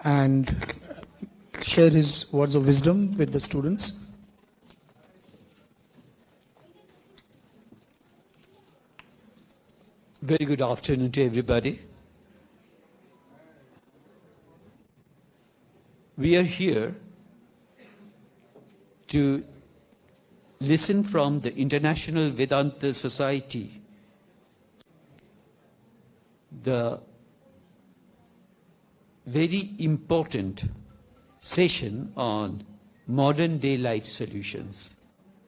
and share his words of wisdom with the students. Very good afternoon to everybody. We are here to listen from the International Vedanta Society the very important session on modern day life solutions.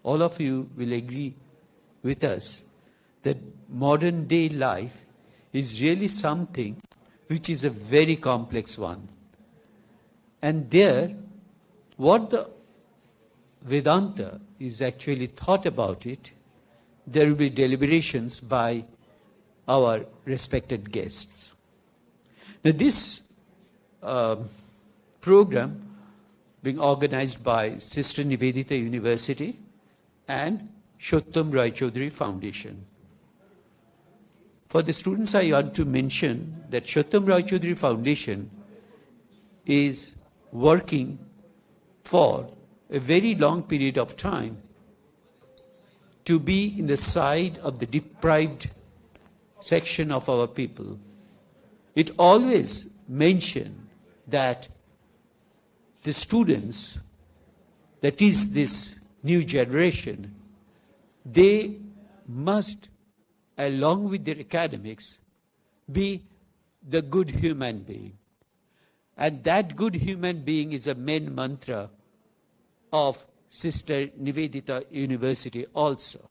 All of you will agree with us that modern day life is really something which is a very complex one. And there, what the Vedanta is actually thought about it, there will be deliberations by our respected guests. Now this program being organized by Sister NIVEDITA University and ROYCHOWDHURY Foundation. For the students, I want to mention that ROYCHOWDHURY Foundation is working for a very long period of time to be in the side of the deprived section of our people. It always mentioned that the students, that is this new generation, they must, along with their academics, be the good human being. And that good human being is a main mantra of Sister NIVEDITA University also.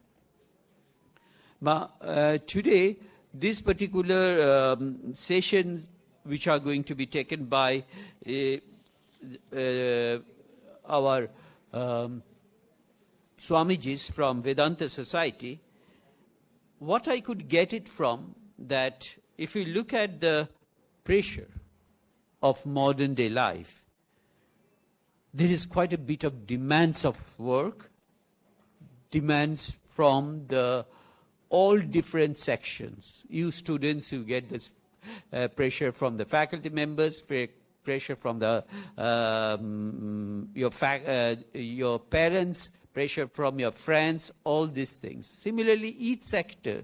Today, this particular sessions which are going to be taken by our Swamijis from Vedanta Society, what I could get it from that if you look at the pressure of modern day life, there is quite a bit of demands of work, demands from the all different sections. You students who get this pressure from the faculty members, pressure from the your parents, pressure from your friends, all these things. Similarly, each sector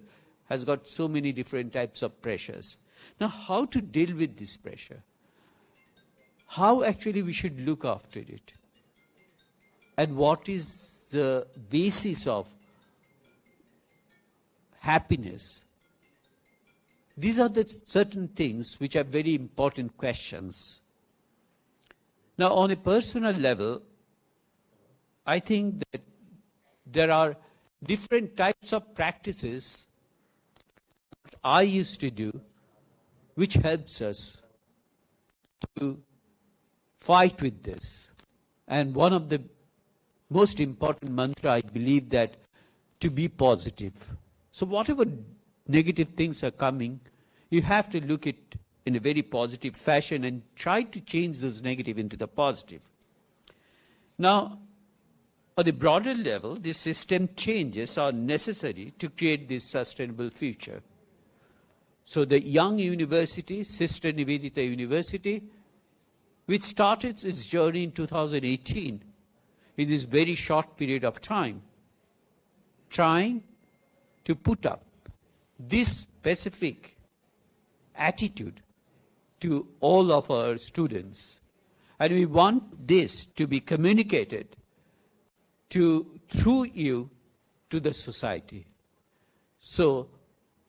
has got so many different types of pressures. Now, how to deal with this pressure? How actually we should look after it? And what is the basis of happiness? These are the certain things which are very important questions. Now, on a personal level, I think that there are different types of practices I used to do which helps us to fight with this. And one of the most important mantra, I believe, that to be positive. So whatever negative things are coming, you have to look at it in a very positive fashion and try to change those negative into the positive. Now, on a broader level, these system changes are necessary to create this sustainable future. So the young university, Sister NIVEDITA University, which started its journey in 2018, in this very short period of time, trying to put up this specific attitude to all of our students. And we want this to be communicated through you to the society. So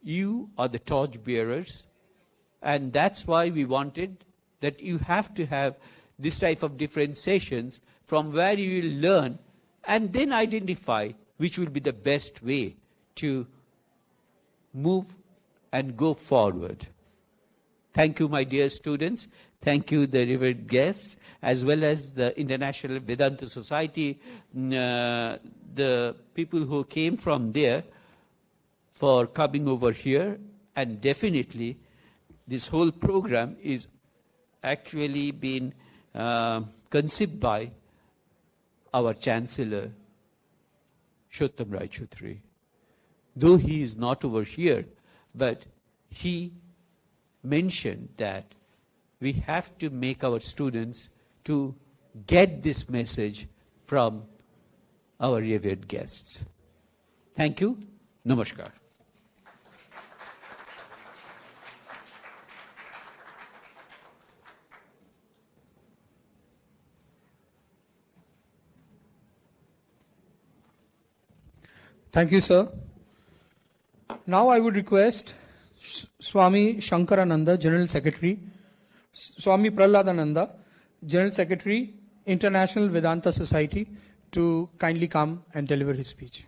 you are the torch bearers, and that's why we wanted that you have to have this type of different sessions from where you will learn and then identify which will be the best way to move and go forward. Thank you, my dear students. Thank you, the revered guests, as well as the International Vedanta Society, the people who came from there for coming over here. And definitely, this whole program is actually been conceived by our Chancellor, ROYCHOWDHURY. Though he is not over here, but he mentioned that we have to make our students to get this message from our revered guests. Thank you. Namaskar. Thank you, sir. Now I would request Swami Shankarananda, General Secretary, Swami Prahladananda, General Secretary, International Vedanta Society, to kindly come and deliver his speech.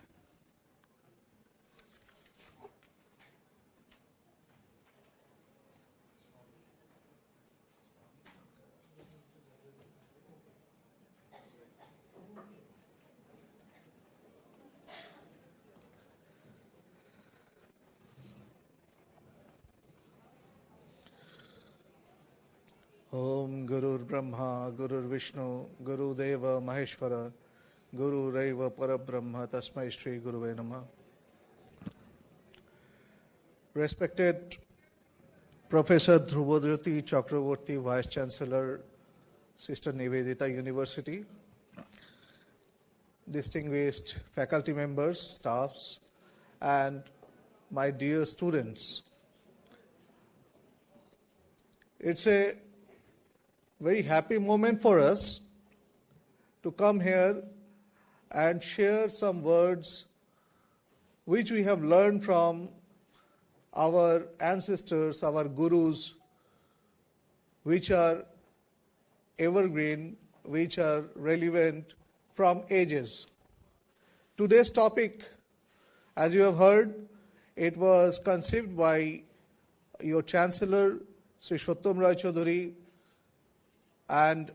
Om Gurur Brahma, Gurur Vishnu, Guru Deva Maheshwara, Guru Raiva Parabrahma, Tasmai Shri Guruve Namah. Respected Professor Dhrubajyoti Chakraborty, Vice Chancellor, Sister Nivedita University, distinguished faculty members, staffs, and my dear students. It's a very happy moment for us to come here and share some words which we have learned from our ancestors, our gurus, which are evergreen, which are relevant from ages. Today's topic, as you have heard, it was conceived by your Chancellor, Sri ROYCHOWDHURY, and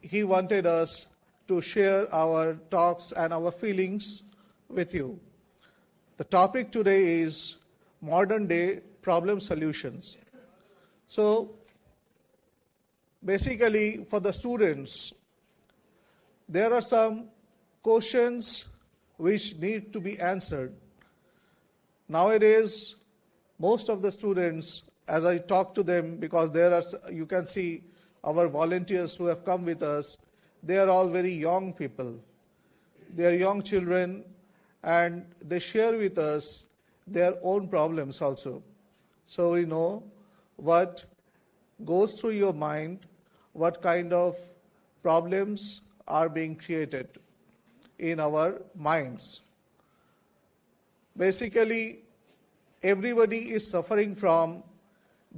he wanted us to share our talks and our feelings with you. The topic today is modern day problem solutions. So basically for the students, there are some questions which need to be answered. Nowadays, most of the students, as I talk to them, because there are, you can see our volunteers who have come with us, they are all very young people. They are young children, and they share with us their own problems also. So we know what goes through your mind, what kind of problems are being created in our minds. Basically, everybody is suffering from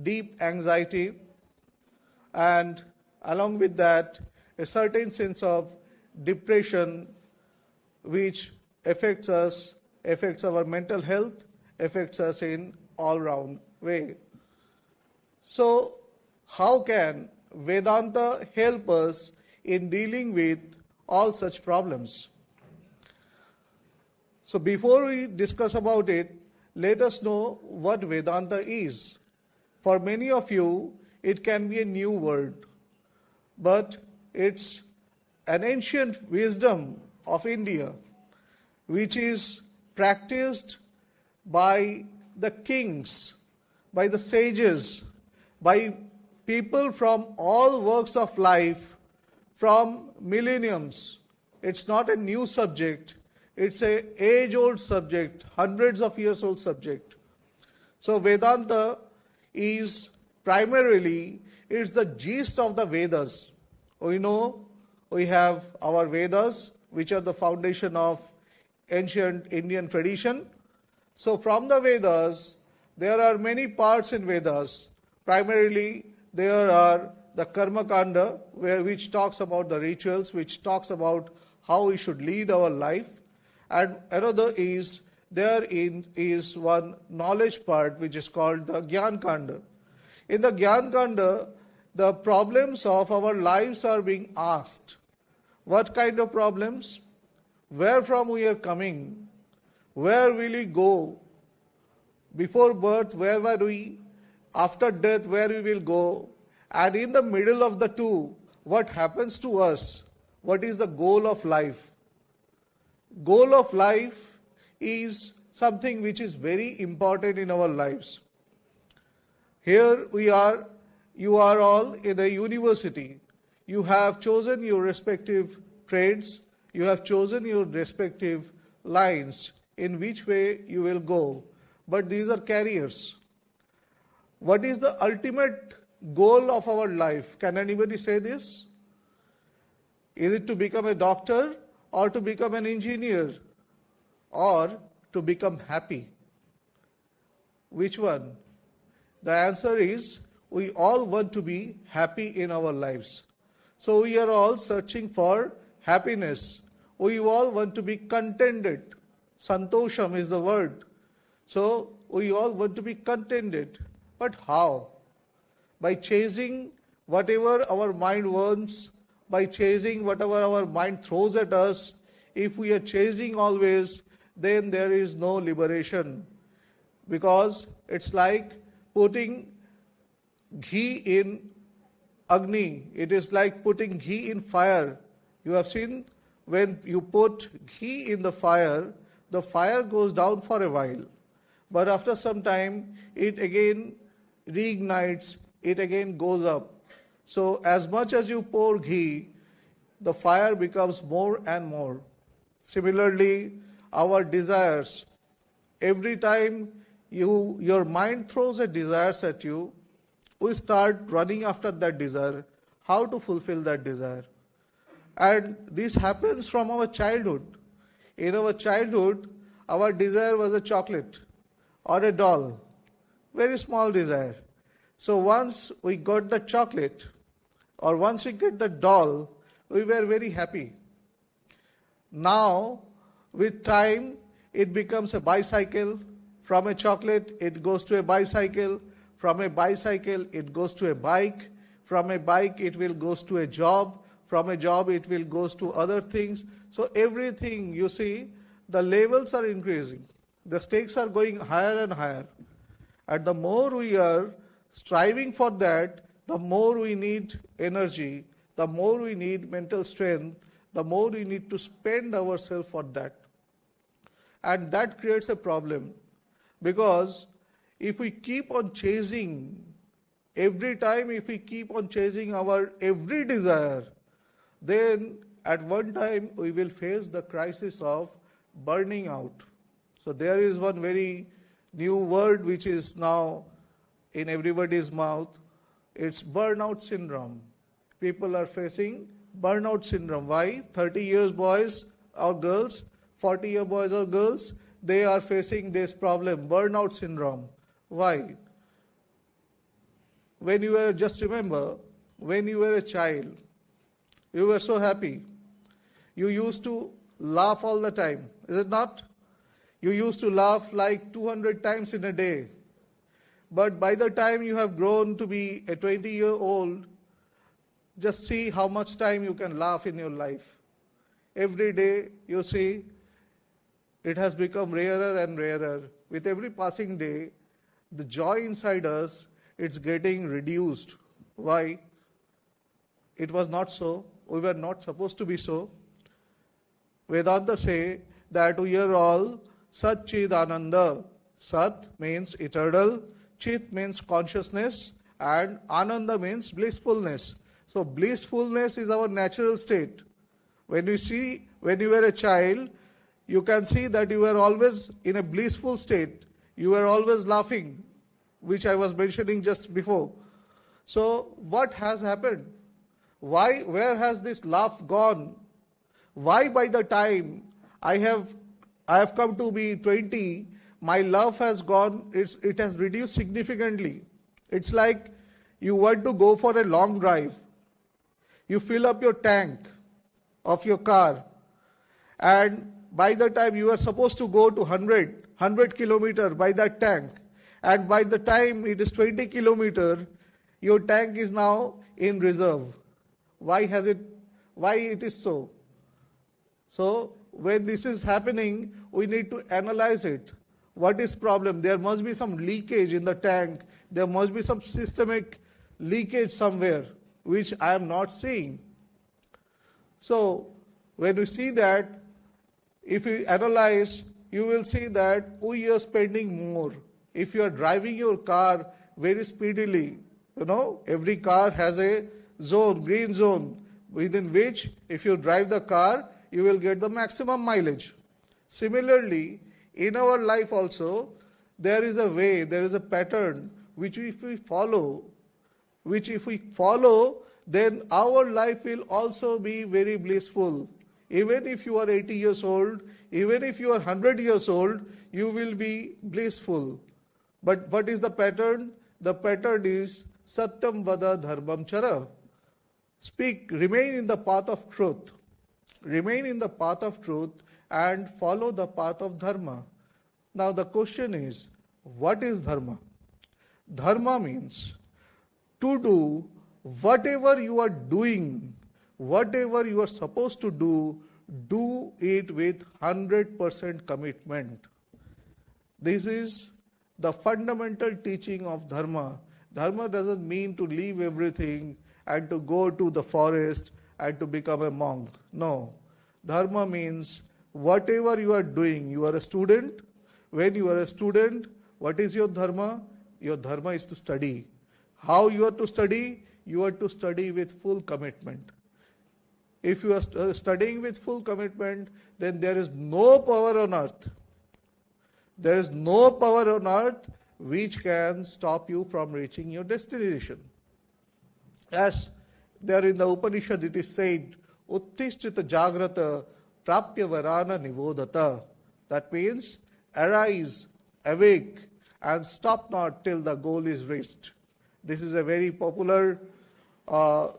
deep anxiety, and along with that, a certain sense of depression which affects us, affects our mental health, affects us in all-round way. So, how can Vedanta help us in dealing with all such problems? So, before we discuss about it, let us know what Vedanta is. For many of you, it can be a new word, but it's an ancient wisdom of India, which is practiced by the kings, by the sages, by people from all walks of life, from millenniums. It's not a new subject, it's an age-old subject, hundreds of years old subject. So Vedanta is primarily, it's the gist of the Vedas. We know we have our Vedas, which are the foundation of ancient Indian tradition. So from the Vedas, there are many parts in Vedas. Primarily, there are the Karma Kanda, which talks about the rituals, which talks about how we should lead our life. And another is, therein is one knowledge part, which is called the Gyan Kanda. In the Gyan Kanda, the problems of our lives are being asked. What kind of problems? Where from we are coming? Where will we go? Before birth, where were we? After death, where we will go? And in the middle of the two, what happens to us? What is the goal of life? Goal of life is something which is very important in our lives. Here we are you are all in a university. You have chosen your respective trades, you have chosen your respective lines in which way you will go. But these are careers. What is the ultimate goal of our life? Can anybody say this? Is it to become a doctor or to become an engineer or to become happy? Which one? The answer is we all want to be happy in our lives. So we are all searching for happiness. We all want to be contented. Santosham is the word. So we all want to be contented. But how? By chasing whatever our mind wants, by chasing whatever our mind throws at us. If we are chasing always, then there is no liberation. Because it's like putting ghee in Agni. It is like putting ghee in fire. You have seen when you put ghee in the fire goes down for a while. But after some time, it again reignites, it again goes up. So as much as you pour ghee, the fire becomes more and more. Similarly, our desires, every time your mind throws a desire at you, we start running after that desire, how to fulfill that desire. And this happens from our childhood. In our childhood, our desire was a chocolate or a doll, very small desire. So once we got the chocolate or once we get the doll, we were very happy. Now, with time, it becomes a bicycle. From a chocolate, it goes to a bicycle. From a bicycle, it goes to a bike. From a bike, it will goes to a job. From a job, it will goes to other things. So everything, you see, the levels are increasing. The stakes are going higher and higher. And the more we are striving for that, the more we need energy, the more we need mental strength, the more we need to spend ourselves for that. And that creates a problem. Because if we keep on chasing, every time if we keep on chasing our every desire, then at one time we will face the crisis of burning out. So there is one very new word which is now in everybody's mouth. It's burnout syndrome. People are facing burnout syndrome. Why? 30 years boys or girls, 40-year boys or girls, they are facing this problem, burnout syndrome. Why? When you were, just remember, when you were a child, you were so happy. You used to laugh all the time, is it not? You used to laugh like 200 times in a day. But by the time you have grown to be a 20-year-old, just see how much time you can laugh in your life. Every day, you see, it has become rarer and rarer. With every passing day, the joy inside us, it's getting reduced. Why? It was not so. We were not supposed to be so. Vedanta say that we are all Sat Chid Ananda. Sat means eternal, Chit means consciousness, and Ananda means blissfulness. So blissfulness is our natural state. When you were a child, you can see that you were always in a blissful state. You were always laughing, which I was mentioning just before. So what has happened? Why? Where has this laugh gone? Why by the time I have come to be 20, my laugh has gone, it has reduced significantly. It's like you want to go for a long drive. You fill up your tank of your car, and by the time you are supposed to go to 100 kilometer by that tank, and by the time it is 20 kilometer, your tank is now in reserve. Why it is so? So when this is happening, we need to analyze it. What is problem? There must be some leakage in the tank. There must be some systemic leakage somewhere, which I am not seeing. So when you see that, if you analyze, you will see that we are spending more. If you are driving your car very speedily, Every car has a zone, green zone, within which if you drive the car, you will get the maximum mileage. Similarly, in our life also, there is a way, there is a pattern, which if we follow, then our life will also be very blissful. Even if you are 80 years old, even if you are 100 years old, you will be blissful. But what is the pattern? The pattern is Satyam Vada Dharmam Chara. Speak, remain in the path of truth. Remain in the path of truth and follow the path of Dharma. Now the question is, what is Dharma? Dharma means to do whatever you are doing, whatever you are supposed to do it with 100% commitment. This is the fundamental teaching of Dharma. Dharma doesn't mean to leave everything and to go to the forest and to become a monk. No. Dharma means whatever you are doing, you are a student. When you are a student, what is your Dharma? Your Dharma is to study. How you are to study? You are to study with full commitment. If you are studying with full commitment, then there is no power on earth. There is no power on earth which can stop you from reaching your destination. As there in the Upanishad it is said, Uttishthita Jagrata Prapya Varana Nivodata. That means arise, awake, and stop not till the goal is reached. This is a very popular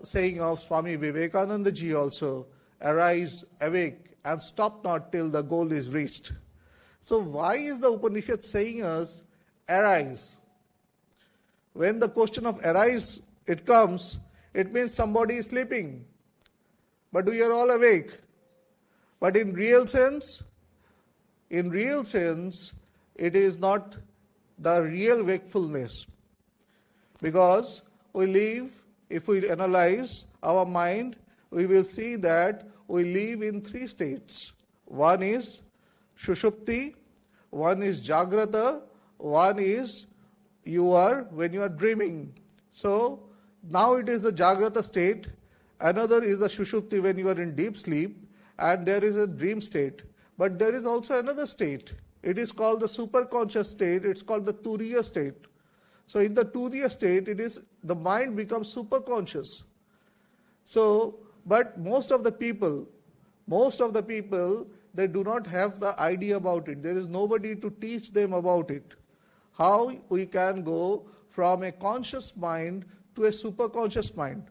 saying of Swami Vivekananda ji also. Arise, awake, and stop not till the goal is reached. So why is the Upanishad saying us arise? When the question of arise it comes, it means somebody is sleeping, but we are all awake. But in real sense, it is not the real wakefulness. Because we live, if we analyze our mind, we will see that we live in three states. One is Shushupti, one is Jagrata, one is when you are dreaming. So now it is the Jagrata state, another is the Shushupti when you are in deep sleep, and there is a dream state. But there is also another state. It is called the superconscious state, it's called the Turiya state. So in the Turiya state, the mind becomes superconscious. So, but most of the people, they do not have the idea about it. There is nobody to teach them about it. How we can go from a conscious mind to a superconscious mind.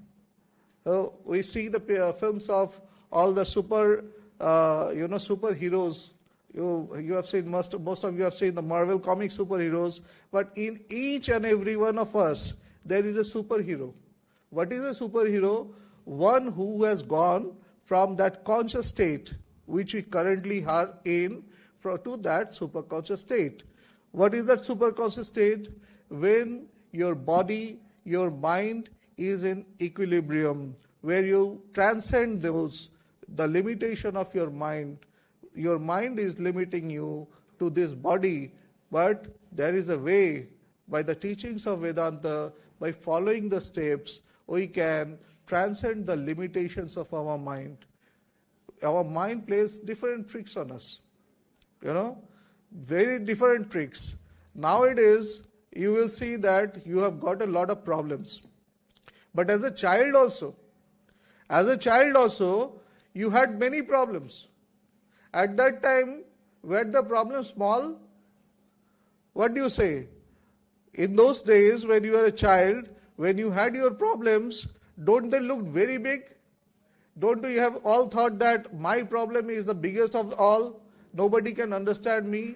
We see the films of all the superheroes. You have seen, most of you have seen the Marvel comic superheroes, but in each and every one of us, there is a superhero. What is a superhero? One who has gone from that conscious state, which we currently are in, to that superconscious state. What is that superconscious state? When your body, your mind is in equilibrium, where you transcend the limitation of your mind. Your mind is limiting you to this body, but there is a way, by the teachings of Vedanta, by following the steps, we can transcend the limitations of our mind. Our mind plays different tricks on us, very different tricks. Nowadays, you will see that you have got a lot of problems. But as a child also, you had many problems. At that time, were the problems small? What do you say? In those days, when you were a child, when you had your problems, don't they look very big? Don't you have all thought that my problem is the biggest of all? Nobody can understand me.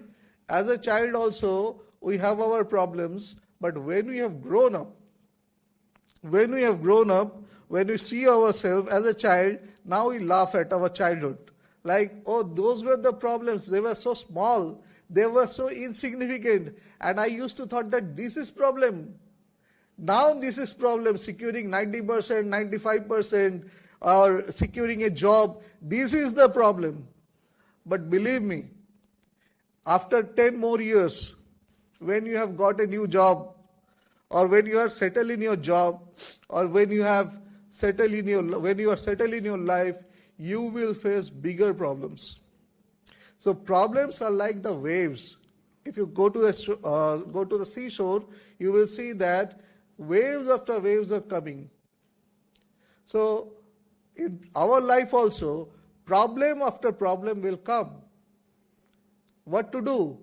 As a child also, we have our problems. But when we have grown up, when we see ourselves as a child, now we laugh at our childhood. Like, oh, those were the problems. They were so small. They were so insignificant. And I used to thought that this is problem. Now this is problem, securing 90%, 95%, or securing a job. This is the problem. But believe me, after 10 more years, when you have got a new job, or when you are settled in your job, or when you are settled in your life, you will face bigger problems. So problems are like the waves. If you go to the seashore, you will see that waves after waves are coming. So in our life also, problem after problem will come. What to do?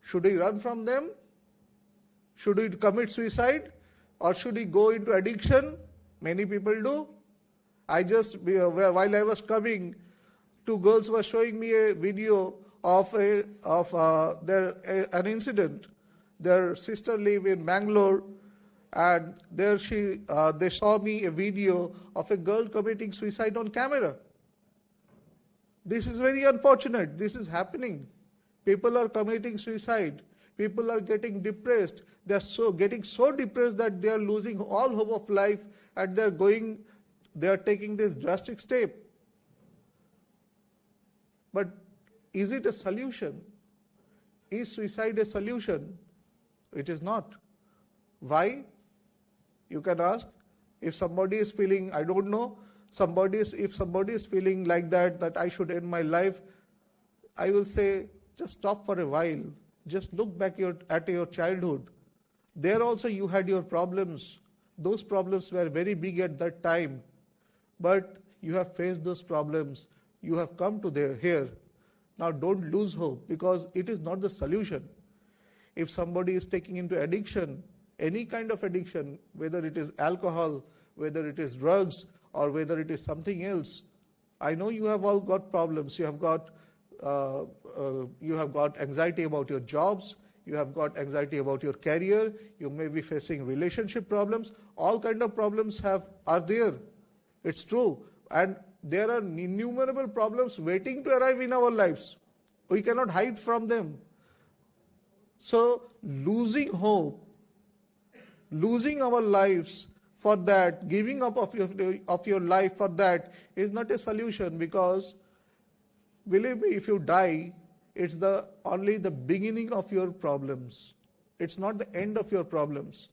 Should we run from them? Should we commit suicide? Or should we go into addiction? Many people do. While I was coming, two girls were showing me a video of an incident. Their sister lived in Bangalore, and there they saw me a video of a girl committing suicide on camera. This is very unfortunate. This is happening. People are committing suicide. People are getting depressed. They are getting so depressed that they are losing all hope of life, and they are taking this drastic step. But is it a solution? Is suicide a solution? It is not. Why? You can ask. If somebody is feeling, I don't know, if somebody is feeling like that I should end my life, I will say, just stop for a while. Just look back at your childhood. There also you had your problems. Those problems were very big at that time. But you have faced those problems. You have come to here. Now don't lose hope, because it is not the solution. If somebody is taking into addiction, any kind of addiction, whether it is alcohol, whether it is drugs, or whether it is something else, I know you have all got problems. You have got anxiety about your jobs. You have got anxiety about your career. You may be facing relationship problems. All kind of problems are there. It's true. And there are innumerable problems waiting to arrive in our lives. We cannot hide from them. So losing hope, losing our lives for that, giving up of your life for that is not a solution, because believe me, if you die, it's only the beginning of your problems. It's not the end of your problems.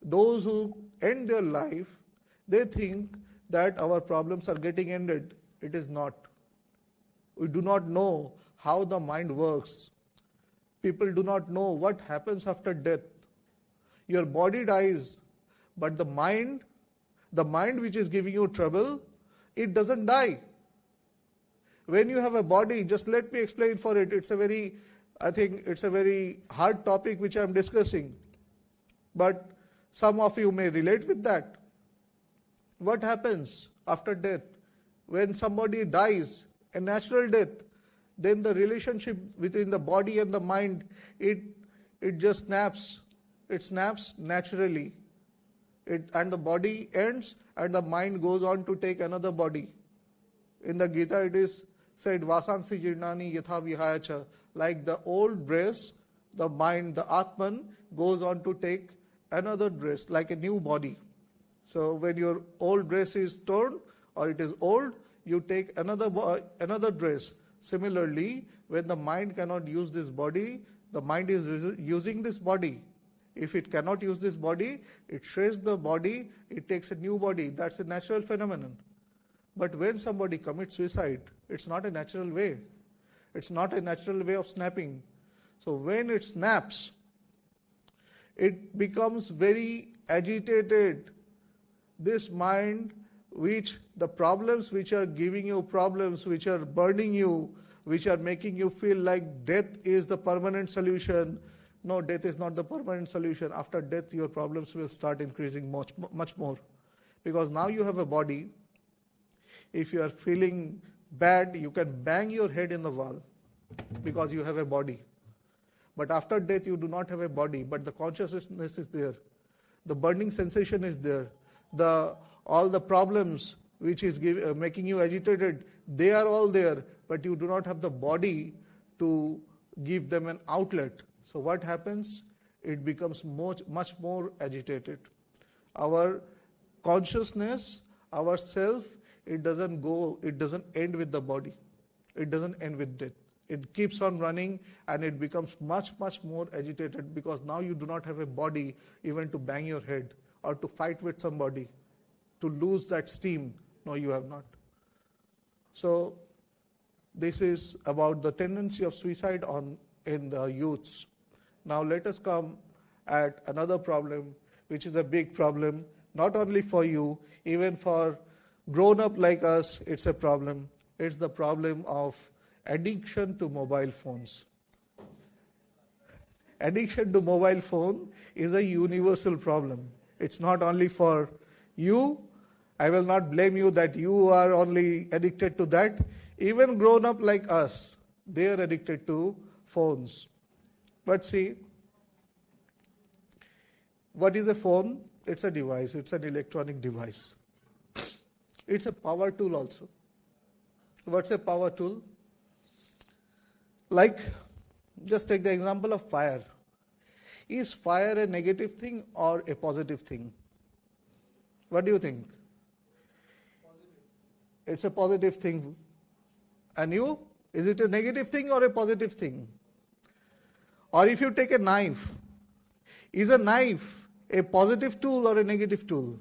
Those who end their life, they think that our problems are getting ended. It is not. We do not know how the mind works. People do not know what happens after death. Your body dies, but the mind which is giving you trouble, it doesn't die. When you have a body, just let me explain for it. I think it's a very hard topic which I'm discussing. But some of you may relate with that. What happens after death? When somebody dies, a natural death, then the relationship between the body and the mind, it just snaps. It snaps naturally. And the body ends, and the mind goes on to take another body. In the Gita it is said, Vasansi jirnani yatha vihayacha, like the old dress, the mind, the Atman, goes on to take another dress, like a new body. So when your old dress is torn or it is old, you take another dress. Similarly, when the mind cannot use this body, the mind is using this body. If it cannot use this body, it shrinks the body, it takes a new body. That's a natural phenomenon. But when somebody commits suicide, it's not a natural way. It's not a natural way of snapping. So when it snaps, it becomes very agitated. This mind, the problems which are giving you problems, which are burning you, which are making you feel like death is the permanent solution. No, death is not the permanent solution. After death, your problems will start increasing much more. Because now you have a body. If you are feeling bad, you can bang your head in the wall because you have a body. But after death, you do not have a body, but the consciousness is there. The burning sensation is there. All the problems which is making you agitated, they are all there, but you do not have the body to give them an outlet. So what happens? It becomes much more agitated. Our consciousness, our self, it doesn't end with the body. It doesn't end with death. it keeps on running and it becomes much, much more agitated because now you do not have a body even to bang your head or to fight with somebody, to lose that steam. No, you have not. So this is about the tendency of suicide in the youths. Now let us come at another problem, which is a big problem, not only for you, even for grown-up like us, it's a problem. It's the problem of addiction to mobile phones. Addiction to mobile phone is a universal problem. It's not only for you. I will not blame you that you are only addicted to that. Even grown-up like us, they are addicted to phones. But see, what is a phone? It's a device. It's an electronic device. It's a power tool also. What's a power tool? Like, just take the example of fire. Is fire a negative thing or a positive thing? What do you think? It's a positive thing. And you? Is it a negative thing or a positive thing? Or if you take a knife, is a knife a positive tool or a negative tool?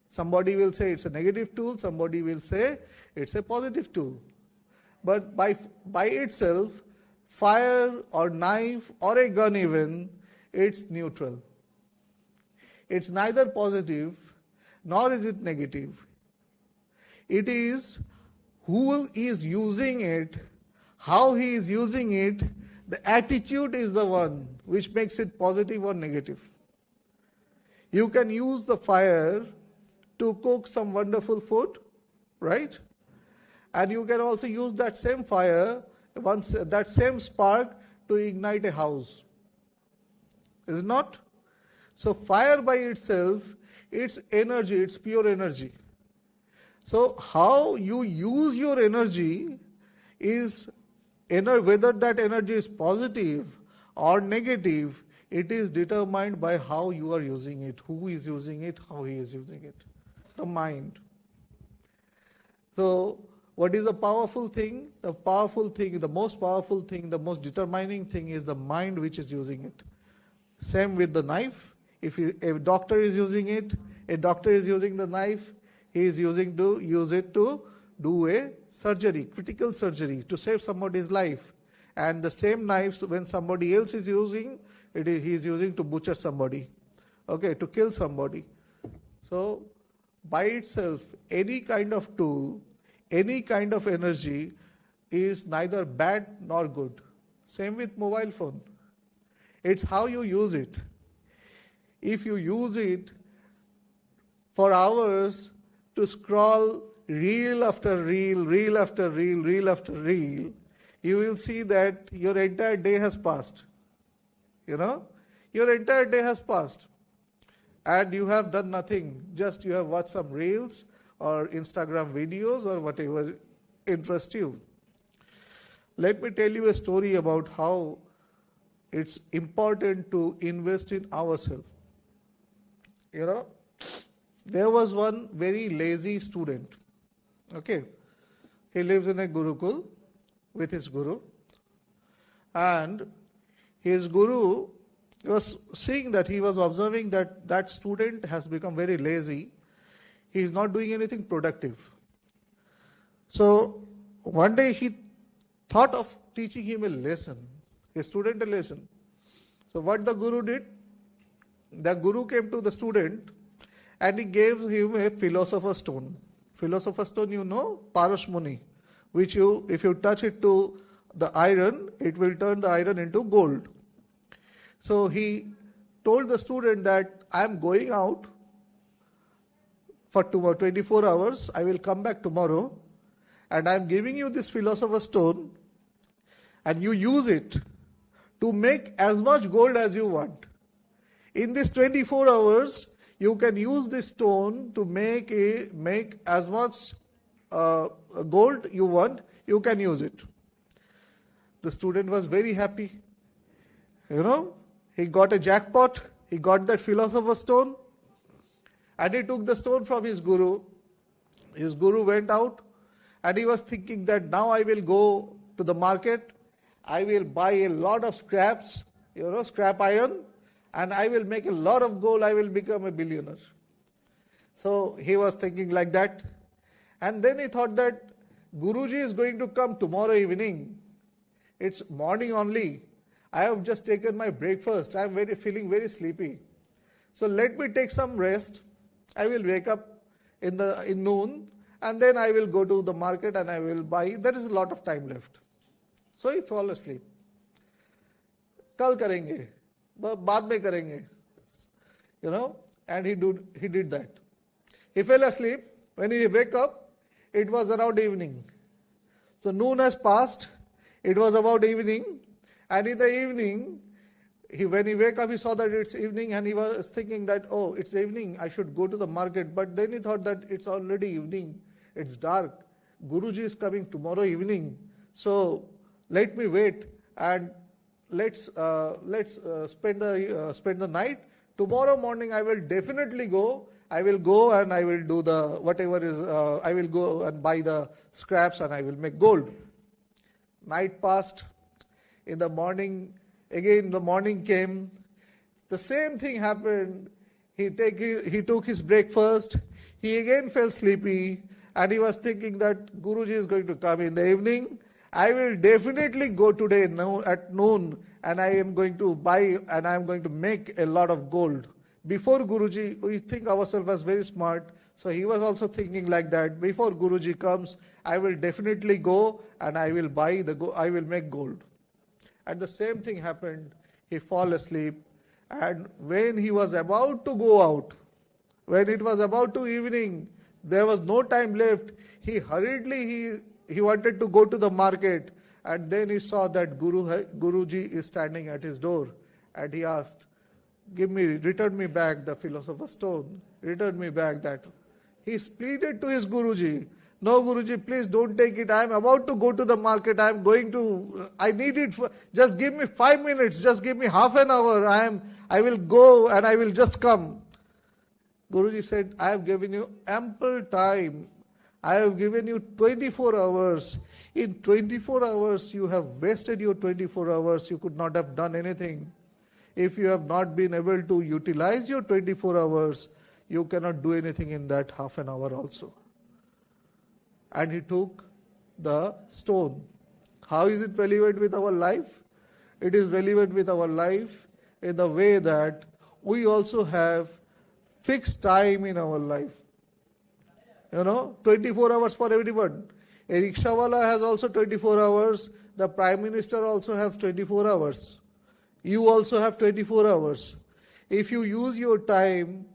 Somebody will say it's a negative tool, somebody will say it's a positive tool. But by itself, fire or knife or a gun even, it's neutral. It's neither positive nor is it negative. It is who is using it, how he is using it, the attitude is the one which makes it positive or negative. You can use the fire to cook some wonderful food, right? And you can also use that same fire, that same spark to ignite a house. Is it not? So fire by itself, it's energy, it's pure energy. So how you use your energy is, whether that energy is positive or negative, it is determined by how you are using it, who is using it, how he is using it. The mind. So what is the powerful thing? The powerful thing, the most powerful thing, the most determining thing is the mind which is using it. Same with the knife. If a doctor is using it, a doctor is using the knife, he is use it to do a surgery, critical surgery, to save somebody's life. And the same knives, when somebody else is using, he is using to butcher somebody, okay, to kill somebody. So by itself, any kind of tool, any kind of energy is neither bad nor good. Same with mobile phone. It's how you use it. If you use it for hours to scroll reel after reel, reel after reel, reel after reel, you will see that your entire day has passed. You know? Your entire day has passed. And you have done nothing. Just you have watched some reels or Instagram videos or whatever interests you. Let me tell you a story about how it's important to invest in ourselves. You know, there was one very lazy student. Okay. He lives in a Gurukul with his guru. And his guru was seeing that, he was observing that that student has become very lazy. He is not doing anything productive. So one day he thought of teaching him a lesson, a student a lesson. So what the guru did? The guru came to the student and he gave him a philosopher's stone. Philosopher's stone, you know, Parashmani, which if you touch it to the iron, it will turn the iron into gold. So he told the student that I am going out for 24 hours, I will come back tomorrow, and I am giving you this philosopher's stone, and you use it to make as much gold as you want. In this 24 hours, you can use this stone to make as much gold you want, you can use it. The student was very happy. You know, he got a jackpot, he got that philosopher's stone, and he took the stone from his guru. His guru went out And he was thinking that now I will go to the market, I will buy a lot of scraps, scrap iron, and I will make a lot of gold, I will become a billionaire. So he was thinking like that. And then he thought that Guruji is going to come tomorrow evening. It's morning only. I have just taken my breakfast. I am feeling very sleepy. So let me take some rest. I will wake up in noon, and then I will go to the market and I will buy. There is a lot of time left. So he fall asleep. Kal karenge, baad mein karenge, and he did that. He fell asleep. When he wake up, it was around evening. So noon has passed. It was about evening. And in the evening, when he wake up, he saw that it's evening, and he was thinking that, oh, it's evening, I should go to the market. But then he thought that it's already evening. It's dark. Guruji is coming tomorrow evening. So let me wait and let's spend the night. Tomorrow morning I will definitely go. I will go and I will do the whatever is. I will go and buy the scraps and I will make gold. Night passed. In the morning, again the morning came. The same thing happened. He took his breakfast. He again felt sleepy, and he was thinking that Guruji is going to come in the evening. I will definitely go today at noon, and I am going to buy and I am going to make a lot of gold. Before Guruji, we think ourselves as very smart, so he was also thinking like that. Before Guruji comes, I will definitely go and I will I will make gold. And the same thing happened. He fall asleep, and when he was about to go out, when it was about to evening, there was no time left. He hurriedly he wanted to go to the market, and then he saw that Guruji is standing at his door, and he asked, return me back the philosopher's stone, return me back that. He pleaded to his Guruji, no Guruji, please don't take it. I am about to go to the market. I need it. Just give me 5 minutes. Just give me half an hour. I will go and I will just come. Guruji said, I have given you ample time. I have given you 24 hours. In 24 hours, you have wasted your 24 hours. You could not have done anything. If you have not been able to utilize your 24 hours, you cannot do anything in that half an hour also. And he took the stone. How is it relevant with our life? It is relevant with our life in the way that we also have fixed time in our life. 24 hours for everyone. A rickshawala has also 24 hours. The Prime Minister also has 24 hours. You also have 24 hours. If you use your time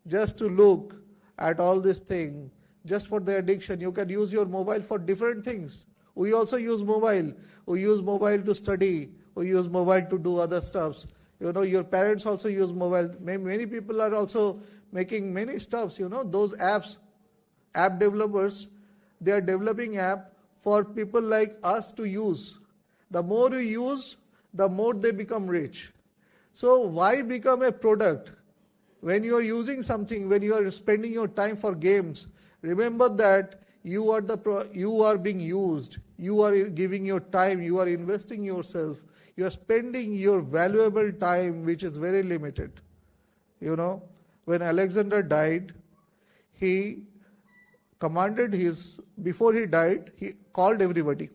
just to look at all this thing, just for the addiction, you can use your mobile for different things. We also use mobile. We use mobile to study. We use mobile to do other stuffs. Your parents also use mobile. Many people are also making many stuffs. Those apps, app developers, they are developing app for people like us to use. The more you use, the more they become rich. So why become a product? When you are using something, when you are spending your time for games, remember that you are being used. You are giving your time. You are investing yourself. You are spending your valuable time, which is very limited. When Alexander died, he commanded before he died, he called everybody.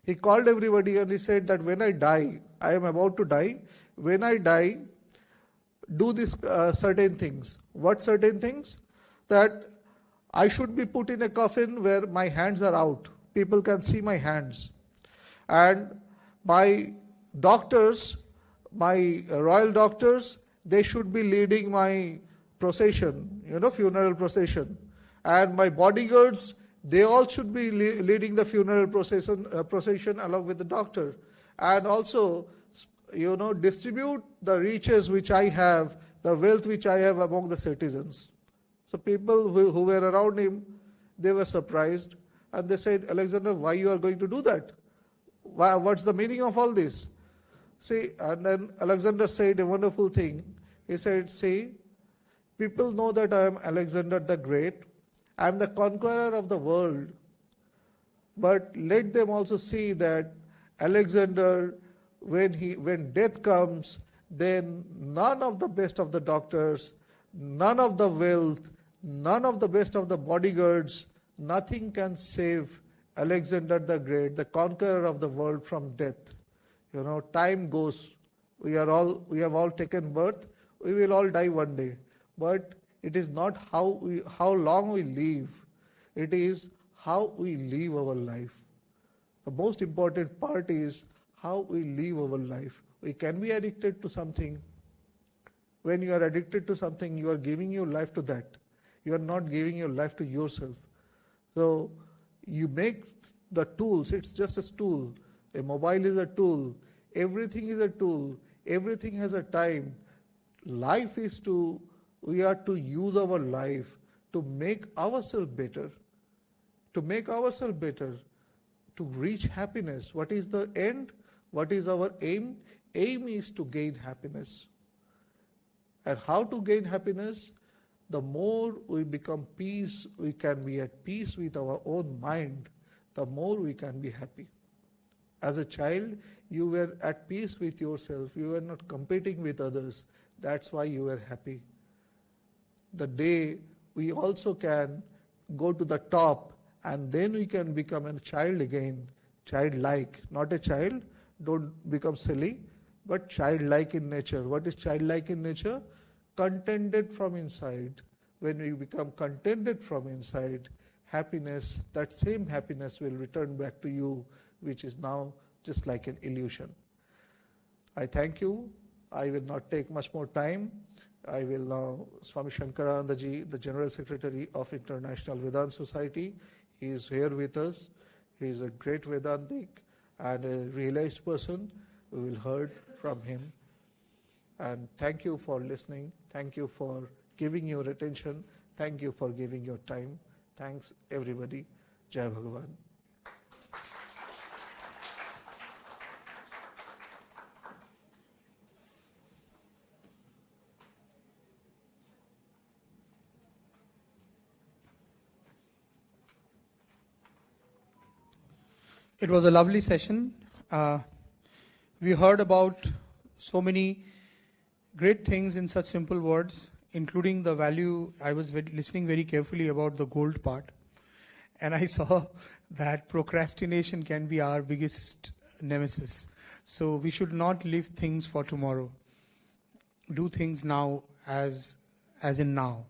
He called everybody and he said that when I die, I am about to die. When I die, do these certain things. What certain things? That I should be put in a coffin where my hands are out. People can see my hands. And my doctors, my royal doctors, they should be leading my procession, funeral procession. And my bodyguards, they all should be leading the funeral procession along with the doctor. And also, distribute the riches which I have, the wealth which I have among the citizens. So people who were around him, they were surprised. And they said, Alexander, why you are going to do that? What's the meaning of all this? See, and then Alexander said a wonderful thing. He said, see, people know that I am Alexander the Great. I am the conqueror of the world. but let them also see that Alexander, when death comes, then none of the best of the doctors, none of the wealth, none of the best of the bodyguards, nothing can save Alexander the Great, the conqueror of the world, from death. You know, time goes. We have all taken birth. We will all die one day. But it is not how long we live. It is how we live our life. The most important part is how we live our life. We can be addicted to something. When you are addicted to something, you are giving your life to that. You are not giving your life to yourself. So you make the tools, it's just a tool. A mobile is a tool. Everything is a tool. Everything has a time. Life is we are to use our life to make ourselves better. To make ourselves better. To reach happiness. What is the end? What is our aim? Aim is to gain happiness. And how to gain happiness? The more we become peace, we can be at peace with our own mind, the more we can be happy. As a child, you were at peace with yourself. You were not competing with others. That's why you were happy. The day we also can go to the top, and then we can become a child again, childlike, not a child, don't become silly, but childlike in nature. What is childlike in nature? Contented from inside. When we become contented from inside, happiness, that same happiness will return back to you, which is now just like an illusion. I thank you. I will not take much more time. I will now, Swami Shankaranandaji, the General Secretary of International Vedanta Society, he is here with us. He is a great Vedantic and a realized person. We will hear from him. And thank you for listening. Thank you for giving your attention. Thank you for giving your time. Thanks, everybody. Jai Bhagavan. It was a lovely session. We heard about so many great things in such simple words, including the value. I was listening very carefully about the gold part, and I saw that procrastination can be our biggest nemesis. So we should not leave things for tomorrow. Do things now as in now.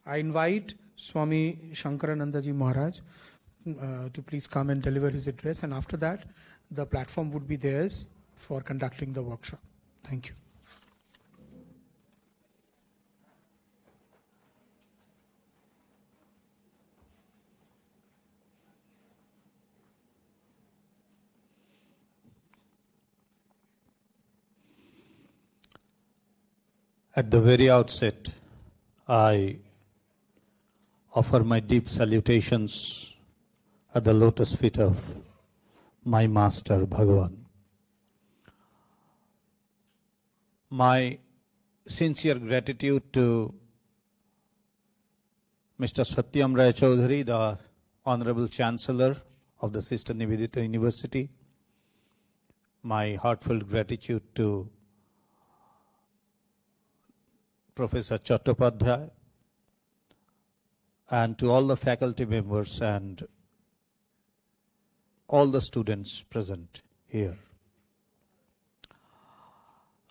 I invite Swami Shankaranandaji Maharaj to please come and deliver his address, and after that the platform would be theirs for conducting the workshop. Thank you. At the very outset, I offer my deep salutations at the lotus feet of my Master Bhagavan. My sincere gratitude to Mr. SATYAM ROYCHOWDHURY, the Honorable Chancellor of the Sister NIVEDITA University. My heartfelt gratitude to Professor Chattopadhyay and to all the faculty members and all the students present here.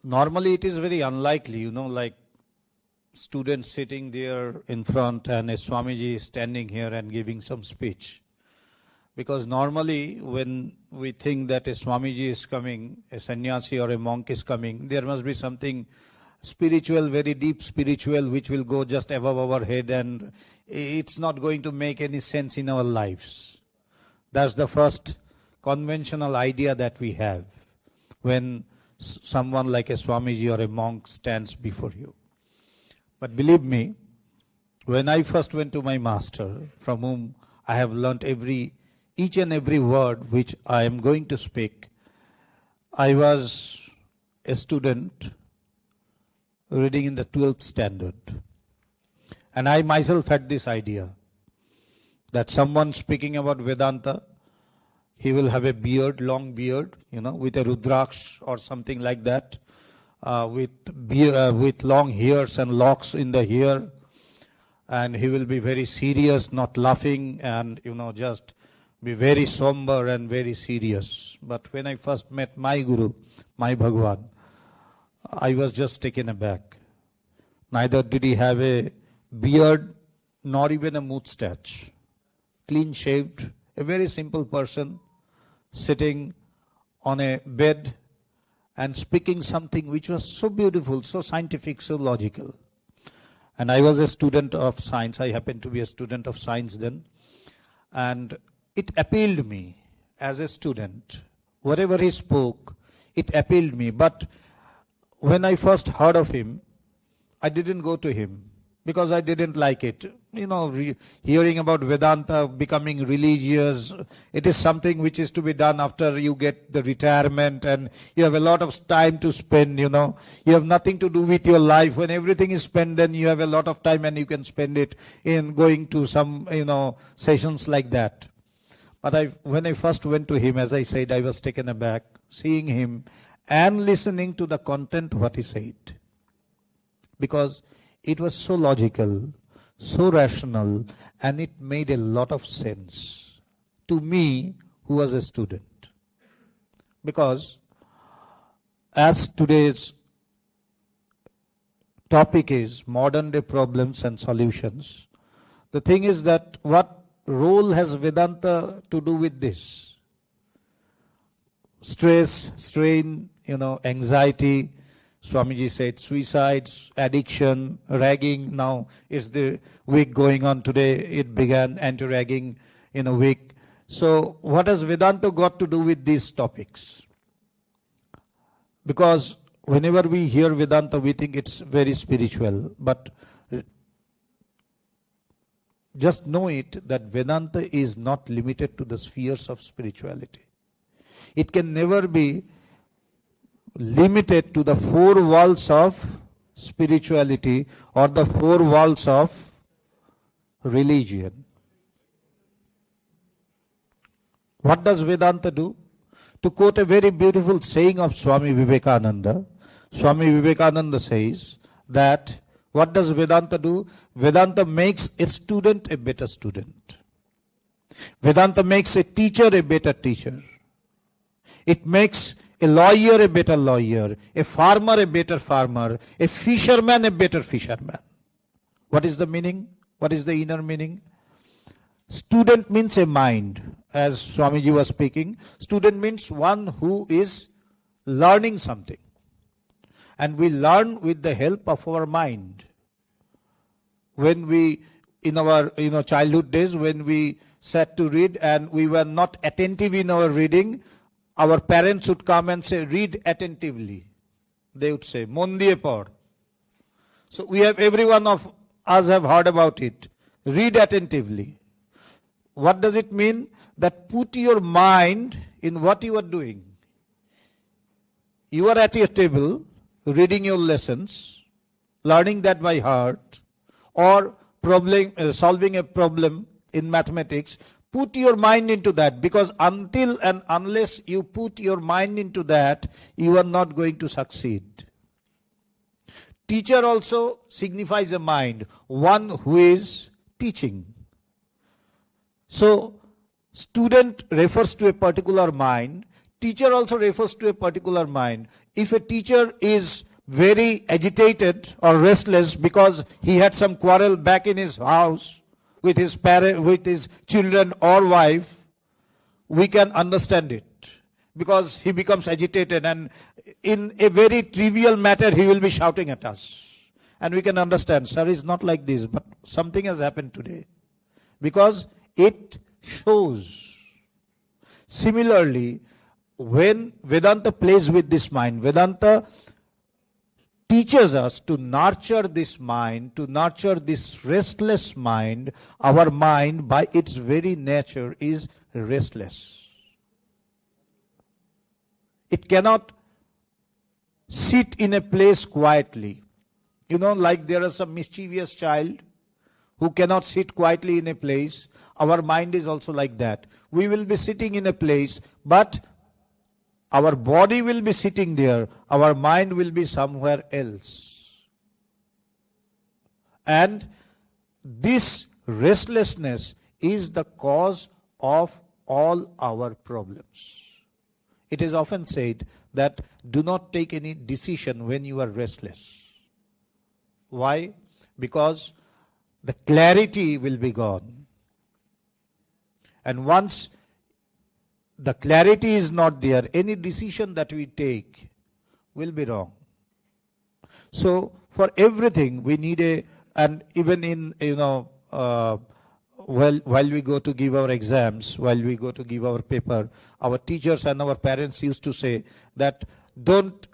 Normally it is very unlikely, like students sitting there in front and a Swamiji standing here and giving some speech. Because normally when we think that a Swamiji is coming, a sannyasi or a monk is coming, there must be something spiritual, very deep spiritual, which will go just above our head, and it's not going to make any sense in our lives. That's the first conventional idea that we have when someone like a Swamiji or a monk stands before you. But believe me, when I first went to my master, from whom I have learnt each and every word which I am going to speak, I was a student reading in the 12th standard. And I myself had this idea that someone speaking about Vedanta He will have a beard, long beard, with a rudraksh or something like that, with long hairs and locks in the hair. And he will be very serious, not laughing, and, just be very somber and very serious. But when I first met my Guru, my Bhagwan, I was just taken aback. Neither did he have a beard, nor even a moustache. Clean shaved, a very simple person, sitting on a bed and speaking something which was so beautiful, so scientific, so logical. And I was a student of science. I happened to be a student of science then. And it appealed me as a student. Whatever he spoke, it appealed me. But when I first heard of him, I didn't go to him because I didn't like it. Hearing about Vedanta, becoming religious, it is something which is to be done after you get the retirement and you have a lot of time to spend, You have nothing to do with your life. When everything is spent, then you have a lot of time and you can spend it in going to some, sessions like that. But when I first went to him, as I said, I was taken aback, seeing him and listening to the content what he said. Because it was so logical, so rational, and it made a lot of sense to me who was a student. Because as today's topic is modern day problems and solutions, the thing is that what role has Vedanta to do with this? Stress, strain, anxiety, Swamiji said suicides, addiction, ragging. Now is the week going on today. It began anti-ragging week. So what has Vedanta got to do with these topics? Because whenever we hear Vedanta, we think it's very spiritual. But just know it that Vedanta is not limited to the spheres of spirituality. It can never be limited to the four walls of spirituality or the four walls of religion. What does Vedanta do? To quote a very beautiful saying of Swami Vivekananda, Swami Vivekananda says that what does Vedanta do? Vedanta makes a student a better student. Vedanta makes a teacher a better teacher. It makes a lawyer a better lawyer, a farmer a better farmer, a fisherman a better fisherman. What is the meaning? What is the inner meaning? Student means a mind. As Swamiji was speaking, student means one who is learning something. And we learn with the help of our mind. When we, in our childhood days, when we sat to read and we were not attentive in our reading, our parents would come and say, read attentively. They would say, mon diye pod. So every one of us have heard about it. Read attentively. What does it mean? That put your mind in what you are doing. You are at your table, reading your lessons, learning that by heart, or solving a problem in mathematics. Put your mind into that, because until and unless you put your mind into that, you are not going to succeed. Teacher also signifies a mind, one who is teaching. So, student refers to a particular mind. Teacher also refers to a particular mind. If a teacher is very agitated or restless because he had some quarrel back in his house with his parent, with his children or wife, we can understand it. Because he becomes agitated and in a very trivial matter he will be shouting at us. And we can understand, sir, it's not like this, but something has happened today. Because it shows. Similarly, when Vedanta plays with this mind, Vedanta teaches us to nurture this mind, to nurture this restless mind. Our mind, by its very nature, is restless. It cannot sit in a place quietly. Like there is some mischievous child who cannot sit quietly in a place. Our mind is also like that. We will be sitting in a place, but our body will be sitting there. Our mind will be somewhere else. And this restlessness is the cause of all our problems. It is often said that do not take any decision when you are restless. Why? Because the clarity will be gone. And once the clarity is not there, any decision that we take will be wrong. So for everything we need and even in, while we go to give our exams, while we go to give our paper, our teachers and our parents used to say that don't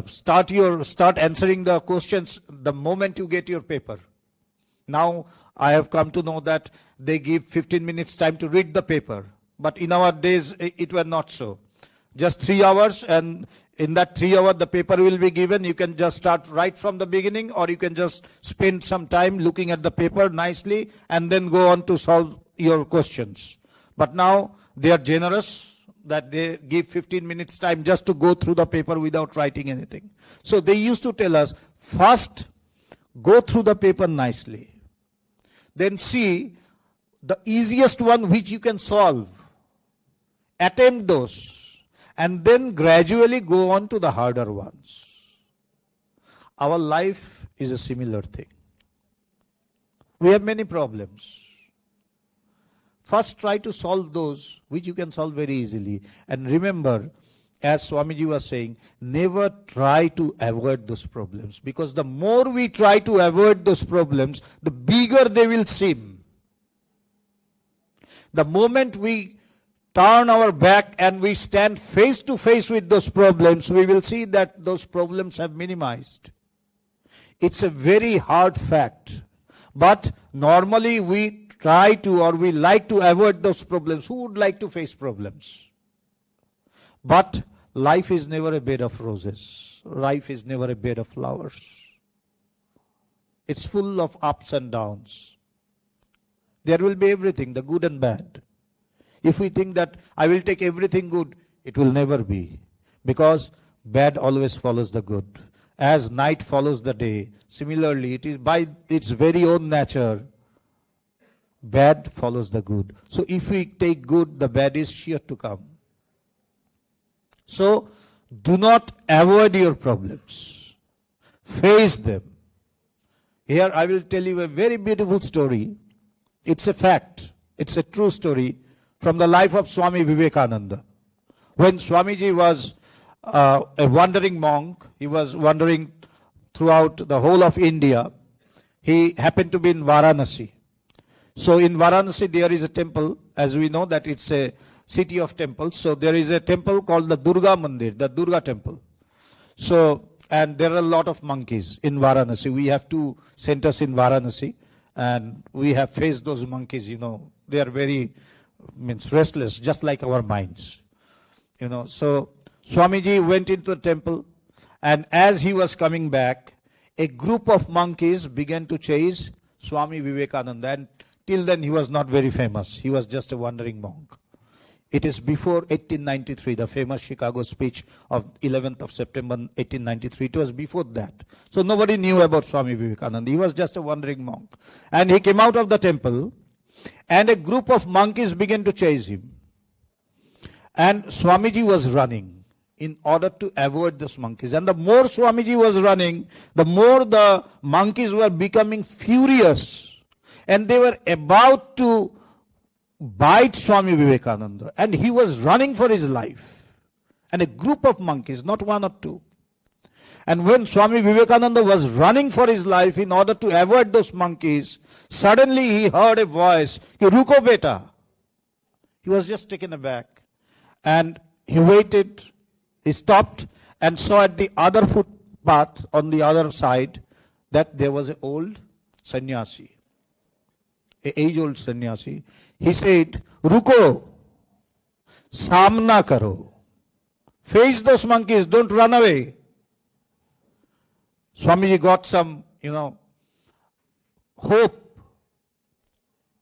start answering the questions the moment you get your paper. Now I have come to know that they give 15 minutes time to read the paper. But in our days it was not so. Just 3 hours, and in that 3 hours the paper will be given. You can just start right from the beginning, or you can just spend some time looking at the paper nicely and then go on to solve your questions. But now they are generous that they give 15 minutes time just to go through the paper without writing anything. So they used to tell us, first go through the paper nicely. Then see the easiest one which you can solve. Attempt those. And then gradually go on to the harder ones. Our life is a similar thing. We have many problems. First try to solve those which you can solve very easily. And remember, as Swamiji was saying, never try to avoid those problems. Because the more we try to avoid those problems, the bigger they will seem. The moment we turn our back and we stand face to face with those problems, we will see that those problems have minimized. It's a very hard fact. But normally we try to, or we like to avoid those problems. Who would like to face problems? But life is never a bed of roses. Life is never a bed of flowers. It's full of ups and downs. There will be everything, the good and bad. If we think that I will take everything good, it will never be. Because bad always follows the good. As night follows the day, similarly, it is by its very own nature, bad follows the good. So if we take good, the bad is sure to come. So do not avoid your problems. Face them. Here I will tell you a very beautiful story. It's a fact. It's a true story from the life of Swami Vivekananda. When Swamiji was a wandering monk, he was wandering throughout the whole of India. He happened to be in Varanasi. So in Varanasi there is a temple, as we know that it's a city of temples. So there is a temple called the Durga Mandir, the Durga temple. So, and there are a lot of monkeys in Varanasi. We have 2 centers in Varanasi, and we have faced those monkeys, they are very restless, just like our minds. So Swamiji went into the temple, and as he was coming back, a group of monkeys began to chase Swami Vivekananda, and till then he was not very famous. He was just a wandering monk. It is before 1893, the famous Chicago speech of 11th of September 1893. It was before that. So nobody knew about Swami Vivekananda. He was just a wandering monk. And he came out of the temple, and a group of monkeys began to chase him. And Swamiji was running in order to avoid those monkeys. And the more Swamiji was running, the more the monkeys were becoming furious. And they were about to bite Swami Vivekananda. And he was running for his life. And a group of monkeys, not 1 or 2. And when Swami Vivekananda was running for his life in order to avoid those monkeys, suddenly he heard a voice, "Ruko beta." He was just taken aback. And he waited, he stopped, and saw at the other footpath on the other side that there was an old sannyasi, an age-old sannyasi. He said, "Ruko, samna karo. Face those monkeys, don't run away." Swamiji got some, hope.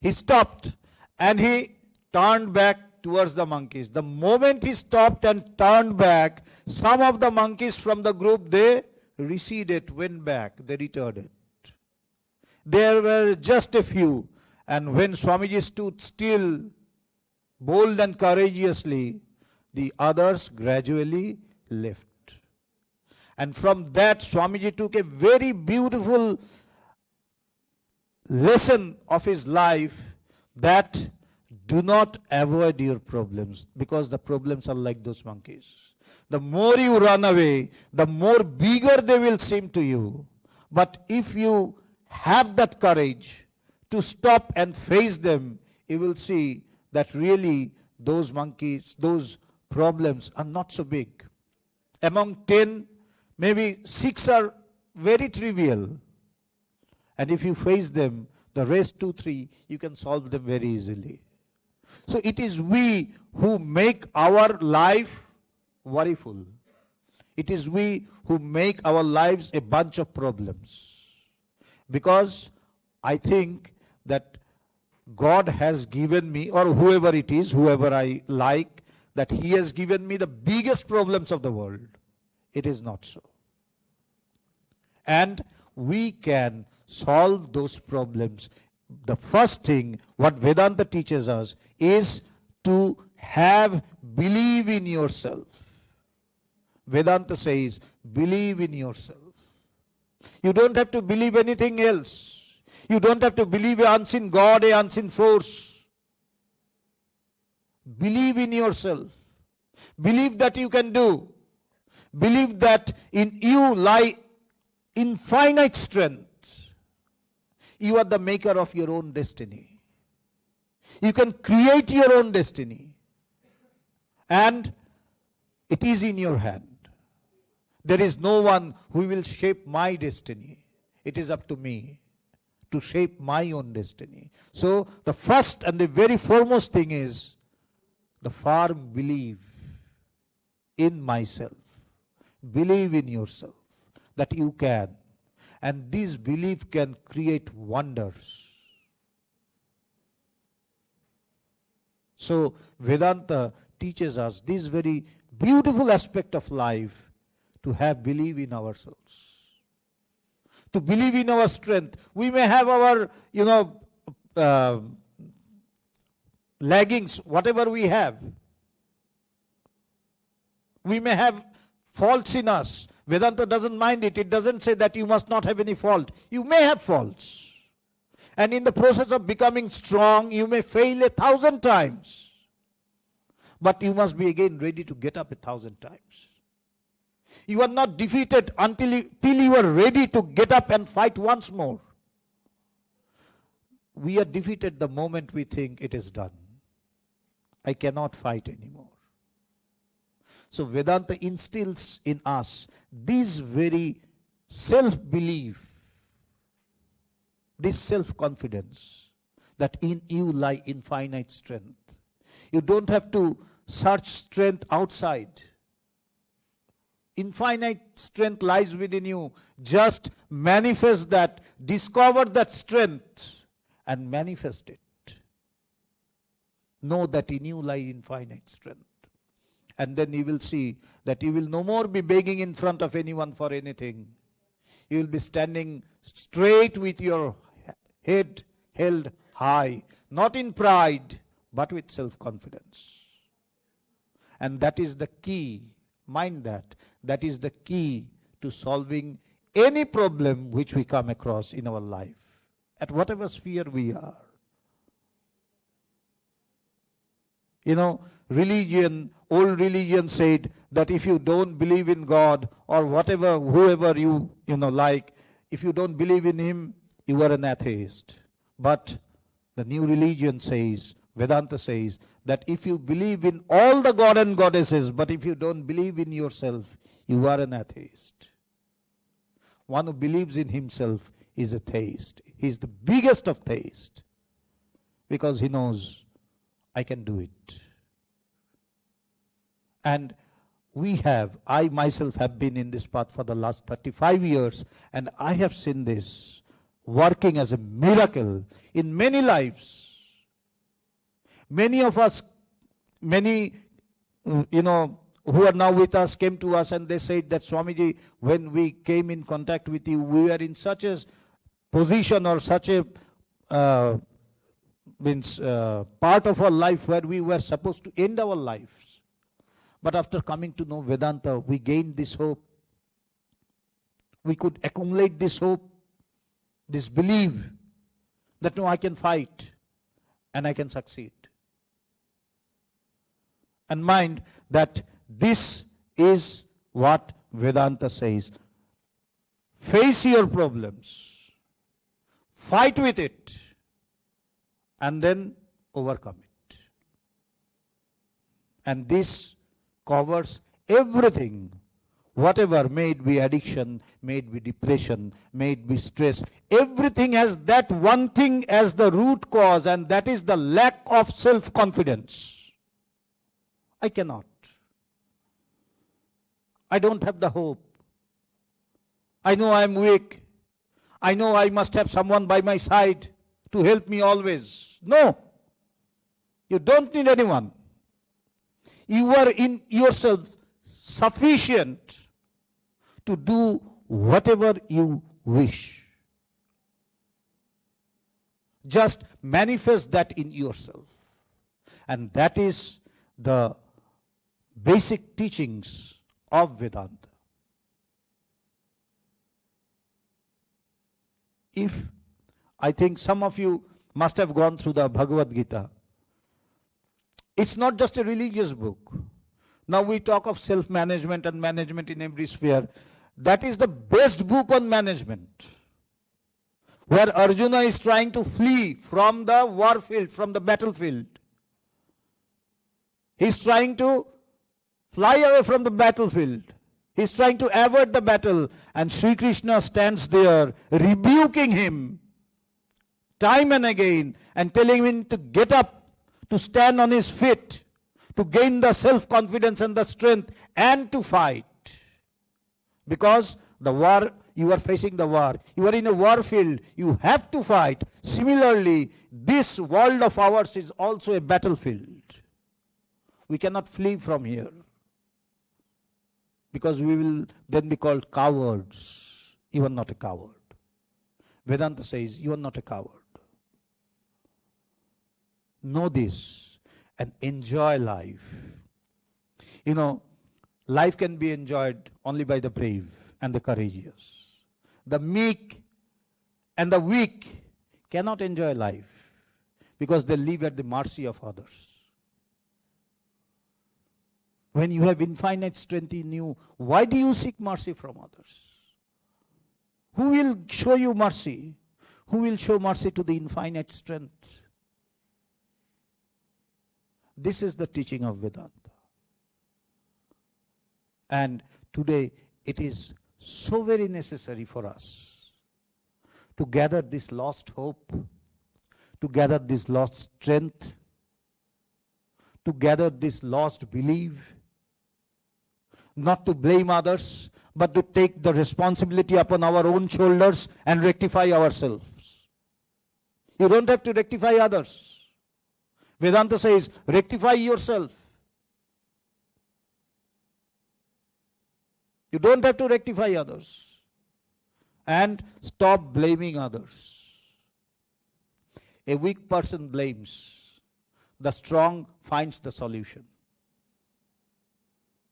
He stopped and he turned back towards the monkeys. The moment he stopped and turned back, some of the monkeys from the group, they receded, went back, they returned. There were just a few. And when Swamiji stood still, bold and courageously, the others gradually left. And from that, Swamiji took a very beautiful lesson of his life, that do not avoid your problems, because the problems are like those monkeys. The more you run away, the more bigger they will seem to you. But if you have that courage to stop and face them, you will see that really those monkeys, those problems are not so big. Among 10, maybe 6 are very trivial. And if you face them, the rest 2, 3, you can solve them very easily. So it is we who make our life worryful. It is we who make our lives a bunch of problems. Because I think that God has given me, or whoever it is, whoever I like, that He has given me the biggest problems of the world. It is not so. And we can solve those problems. The first thing what Vedanta teaches us is to believe in yourself. Vedanta says, believe in yourself. You don't have to believe anything else. You don't have to believe an unseen God, an unseen force. Believe in yourself. Believe that you can do. Believe that in you lie infinite strength. You are the maker of your own destiny. You can create your own destiny. And it is in your hand. There is no one who will shape my destiny. It is up to me to shape my own destiny. So the first and the very foremost thing is the firm belief in myself. Believe in yourself that you can. And this belief can create wonders. So Vedanta teaches us this very beautiful aspect of life, to have belief in ourselves, to believe in our strength. We may have our, laggings, whatever we have. We may have faults in us. Vedanta doesn't mind it. It doesn't say that you must not have any fault. You may have faults. And in the process of becoming strong, you may fail 1,000 times. But you must be again ready to get up 1,000 times. You are not defeated till you are ready to get up and fight once more. We are defeated the moment we think it is done. I cannot fight anymore. So Vedanta instills in us this very self-belief, this self-confidence, that in you lie infinite strength. You don't have to search strength outside. Infinite strength lies within you. Just manifest that, discover that strength and manifest it. Know that in you lie infinite strength. And then you will see that you will no more be begging in front of anyone for anything. You will be standing straight with your head held high, not in pride, but with self-confidence. And that is the key. Mind that. That is the key to solving any problem which we come across in our life, at whatever sphere we are. Religion, old religion said that if you don't believe in God or whatever, whoever you like, if you don't believe in Him, you are an atheist. But the new religion says, Vedanta says, that if you believe in all the God and goddesses, but if you don't believe in yourself, you are an atheist. One who believes in himself is a theist. He is the biggest of theists, because he knows, I can do it. And I myself have been in this path for the last 35 years, and I have seen this working as a miracle in many lives. Many of us, many, who are now with us came to us and they said that Swamiji, when we came in contact with you, we were in such a position or such a part of our life where we were supposed to end our lives. But after coming to know Vedanta, we gained this hope. We could accumulate this hope, this belief that no, I can fight and I can succeed. And mind that this is what Vedanta says. Face your problems, fight with it, and then overcome it. And this covers everything, whatever, may it be addiction, may it be depression, may it be stress. Everything has that one thing as the root cause, and that is the lack of self-confidence. I cannot. I don't have the hope. I know I am weak. I know I must have someone by my side to help me always. No. You don't need anyone. You are in yourself sufficient to do whatever you wish. Just manifest that in yourself. And that is the basic teachings of Vedanta. I think some of you must have gone through the Bhagavad Gita. It's not just a religious book. Now we talk of self-management and management in every sphere. That is the best book on management. Where Arjuna is trying to flee from the warfield, from the battlefield. He's trying to fly away from the battlefield. He's trying to avoid the battle. And Sri Krishna stands there rebuking him time and again and telling him to get up, to stand on his feet, to gain the self-confidence and the strength and to fight. Because the war, you are facing the war. You are in a war field. You have to fight. Similarly, this world of ours is also a battlefield. We cannot flee from here, because we will then be called cowards. You are not a coward. Vedanta says you are not a coward. Know this and enjoy life. Life can be enjoyed only by the brave and the courageous. The meek and the weak cannot enjoy life because they live at the mercy of others. When you have infinite strength in you, why do you seek mercy from others? Who will show you mercy? Who will show mercy to the infinite strength? This is the teaching of Vedanta. And today it is so very necessary for us to gather this lost hope, to gather this lost strength, to gather this lost belief, not to blame others, but to take the responsibility upon our own shoulders and rectify ourselves. You don't have to rectify others. Vedanta says, rectify yourself. You don't have to rectify others. And stop blaming others. A weak person blames. The strong finds the solution.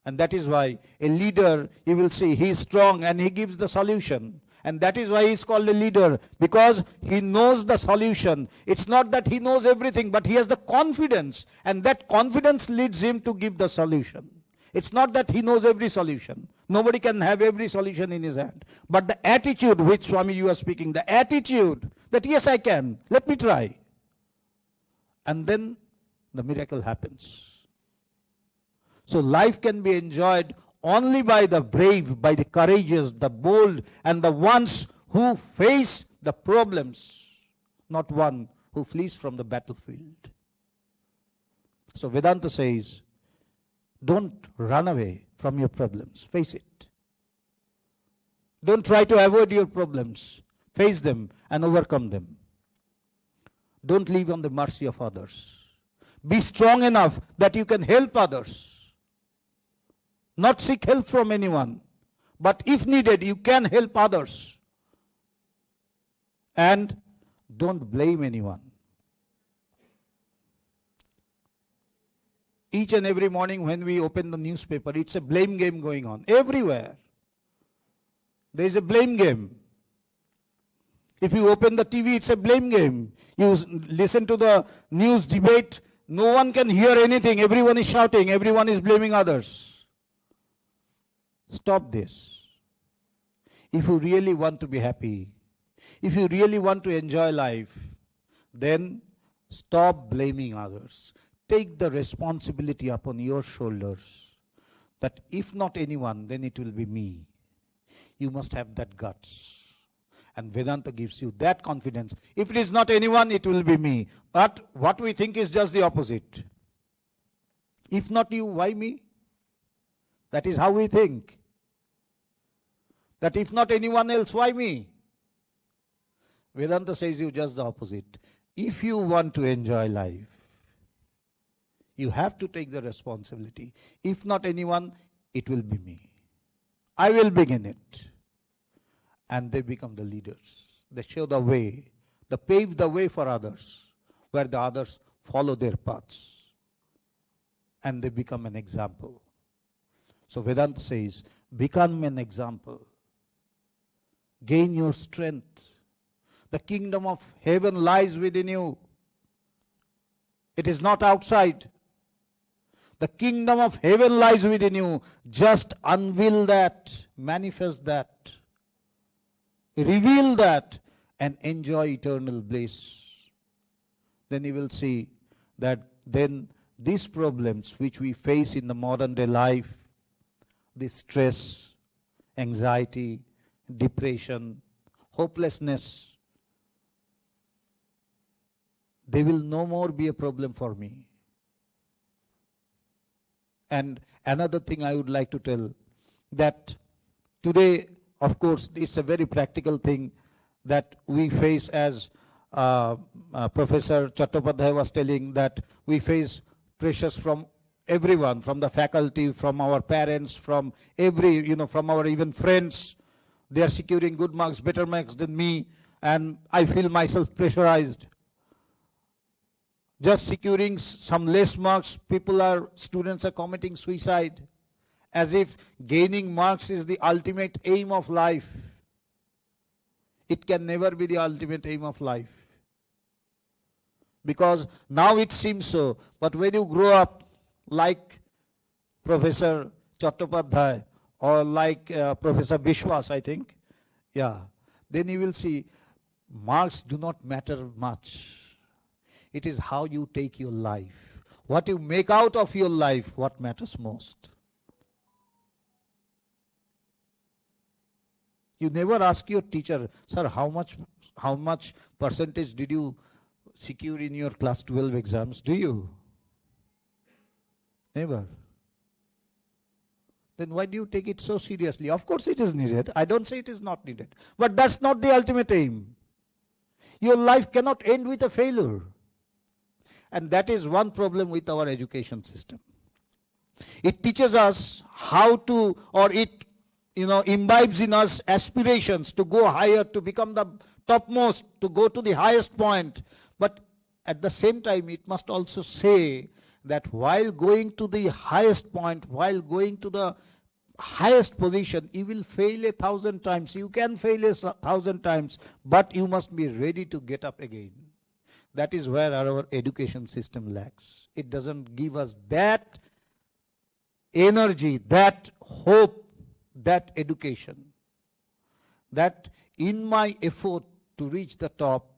And that is why a leader, you will see, he is strong and he gives the solution. And that is why he is called a leader, because he knows the solution. It's not that he knows everything, but he has the confidence. And that confidence leads him to give the solution. It's not that he knows every solution. Nobody can have every solution in his hand. But the attitude which Swami you are speaking, the attitude that yes, I can, let me try. And then the miracle happens. So life can be enjoyed only by the brave, by the courageous, the bold, and the ones who face the problems, not one who flees from the battlefield. So Vedanta says, don't run away from your problems. Face it. Don't try to avoid your problems. Face them and overcome them. Don't live on the mercy of others. Be strong enough that you can help others. Not seek help from anyone, but if needed, you can help others. And don't blame anyone. Each and every morning when we open the newspaper, it's a blame game going on. Everywhere. There is a blame game. If you open the TV, it's a blame game. You listen to the news debate, no one can hear anything. Everyone is shouting. Everyone is blaming others. Stop this. If you really want to be happy, if you really want to enjoy life, then stop blaming others. Take the responsibility upon your shoulders that if not anyone, then it will be me. You must have that guts. And Vedanta gives you that confidence. If it is not anyone, it will be me. But what we think is just the opposite. If not you, why me? That is how we think. That if not anyone else, why me? Vedanta says you just the opposite. If you want to enjoy life, you have to take the responsibility. If not anyone, it will be me. I will begin it. And they become the leaders. They show the way. They pave the way for others, where the others follow their paths. And they become an example. So Vedanta says, become an example. Gain your strength. The kingdom of heaven lies within you. It is not outside. The kingdom of heaven lies within you. Just unveil that, manifest that, reveal that, and enjoy eternal bliss. Then you will see that then these problems which we face in the modern day life, this stress, anxiety, depression, hopelessness, they will no more be a problem for me. And another thing I would like to tell, that today, of course, it's a very practical thing that we face, as Professor Chattopadhyay was telling, that we face pressures from everyone, from the faculty, from our parents, from from our even friends. They are securing good marks, better marks than me, and I feel myself pressurized. Just securing some less marks, students are committing suicide, as if gaining marks is the ultimate aim of life. It can never be the ultimate aim of life. Because now it seems so, but when you grow up like Professor Chattopadhyay or like Professor Bishwas, I think, then you will see marks do not matter much. It is how you take your life. What you make out of your life, what matters most. You never ask your teacher, sir, how much percentage did you secure in your class 12 exams? Do you? Never. Then why do you take it so seriously? Of course it is needed. I don't say it is not needed. But that's not the ultimate aim. Your life cannot end with a failure. And that is one problem with our education system. It teaches us how to, or it imbibes in us aspirations to go higher, to become the topmost, to go to the highest point. But at the same time, it must also say that while going to the highest point, while going to the highest position, you will fail 1,000 times. You can fail 1,000 times, but you must be ready to get up again. That is where our education system lacks. It doesn't give us that energy, that hope, that education. That in my effort to reach the top,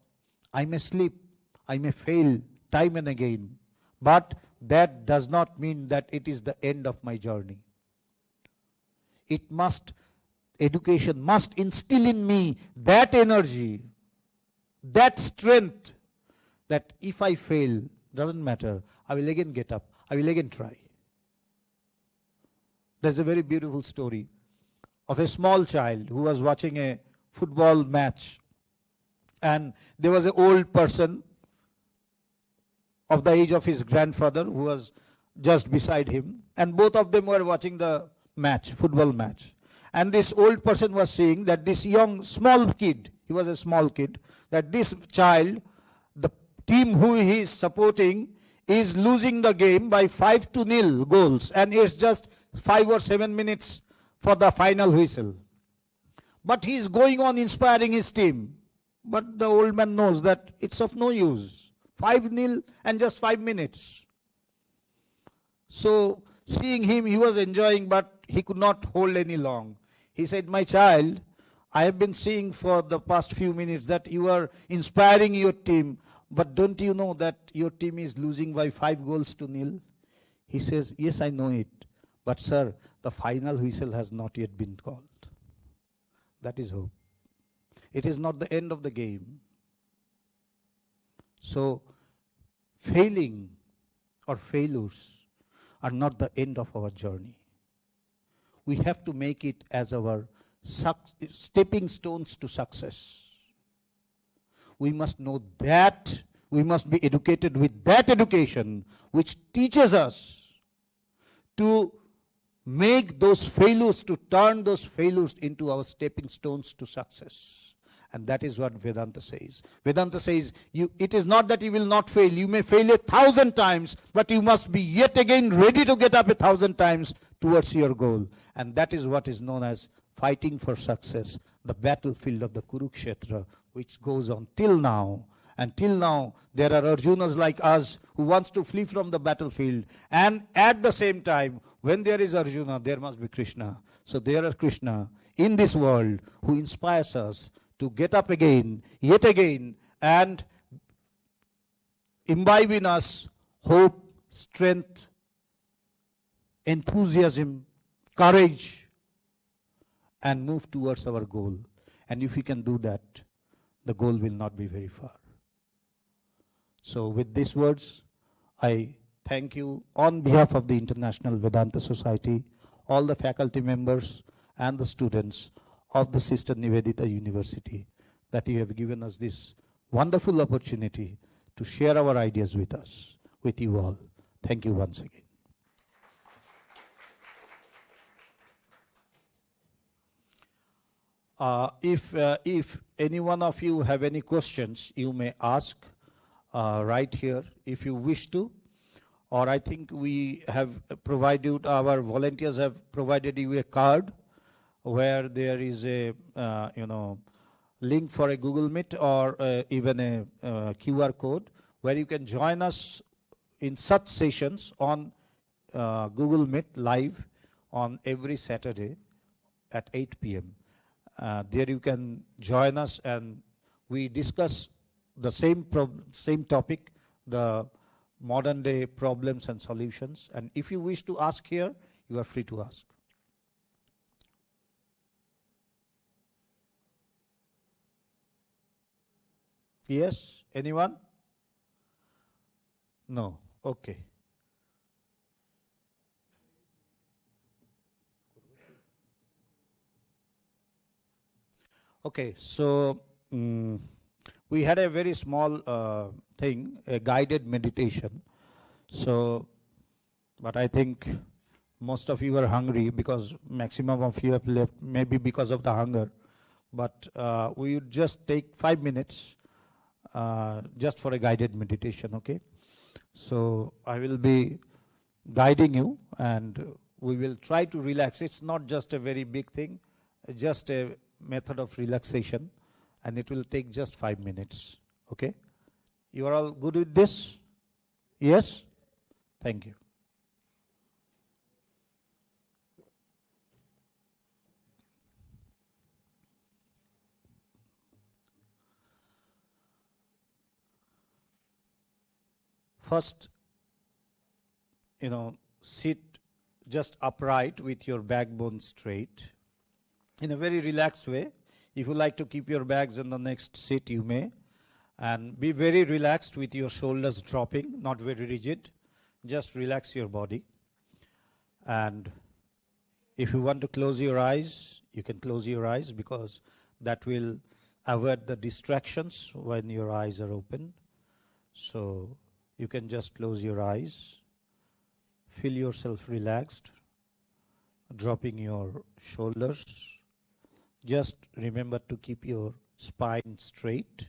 I may slip, I may fail time and again. But that does not mean that it is the end of my journey. Education must instill in me that energy, that strength, that if I fail, doesn't matter, I will again get up, I will again try. There's a very beautiful story of a small child who was watching a football match, And there was an old person of the age of his grandfather who was just beside him. And both of them were watching the match, football match. And this old person was saying that this young, small kid, he was a small kid, that this child, the team who he is supporting, is losing the game by 5-0 goals. And it's just 5 or 7 minutes for the final whistle. But he is going on inspiring his team. But the old man knows that it's of no use. 5-0 and just 5 minutes. So seeing him, he was enjoying, but he could not hold any long. He said, "My child, I have been seeing for the past few minutes that you are inspiring your team, but don't you know that your team is losing by 5-0? He says, "Yes, I know it. But sir, the final whistle has not yet been called." That is hope. It is not the end of the game. So failing or failures are not the end of our journey. We have to make it as our stepping stones to success. We must know that. We must be educated with that education which teaches us to make those failures, to turn those failures into our stepping stones to success. And that is what Vedanta says. Vedanta says, it is not that you will not fail. You may fail 1,000 times, but you must be yet again ready to get up 1,000 times towards your goal. And that is what is known as fighting for success, the battlefield of the Kurukshetra, which goes on till now. And till now, there are Arjunas like us who wants to flee from the battlefield. And at the same time, when there is Arjuna, there must be Krishna. So there is Krishna in this world who inspires us to get up again, yet again, and imbibe in us hope, strength, enthusiasm, courage, and move towards our goal. And if we can do that, the goal will not be very far. So with these words, I thank you on behalf of the International Vedanta Society, all the faculty members and the students of the Sister Nivedita University, that you have given us this wonderful opportunity to share our ideas with us, with you all. Thank you once again. If any one of you have any questions, you may ask right here if you wish to. Or I think we have provided, our volunteers have provided you a card where there is a link for a Google Meet or even a QR code where you can join us in such sessions on Google Meet live on every Saturday at 8 p.m. There you can join us and we discuss the same topic, the modern day problems and solutions. And if you wish to ask here, you are free to ask. Yes? Anyone? No. Okay. Okay, so we had a very small thing, a guided meditation. So, but I think most of you are hungry because maximum of you have left, maybe because of the hunger. But we would just take 5 minutes just for a guided meditation, okay? So I will be guiding you and we will try to relax. It's not just a very big thing, just a method of relaxation, and it will take just 5 minutes, okay? You are all good with this? Yes? Thank you. First, sit just upright with your backbone straight in a very relaxed way. If you like to keep your bags in the next seat, you may. And be very relaxed with your shoulders dropping, not very rigid. Just relax your body. And if you want to close your eyes, you can close your eyes because that will avoid the distractions when your eyes are open. So you can just close your eyes, feel yourself relaxed, dropping your shoulders. Just remember to keep your spine straight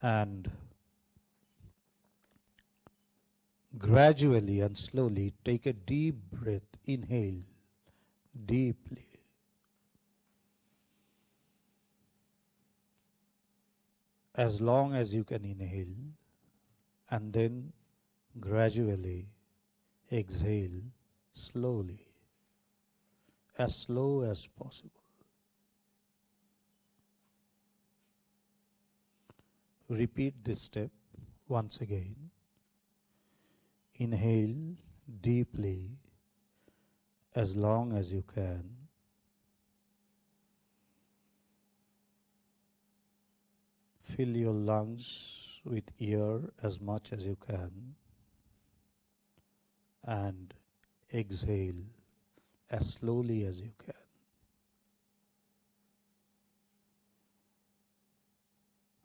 and gradually and slowly take a deep breath. Inhale deeply. As long as you can inhale, and then gradually exhale slowly, as slow as possible. Repeat this step once again. Inhale deeply as long as you can. Fill your lungs with air as much as you can. And exhale as slowly as you can.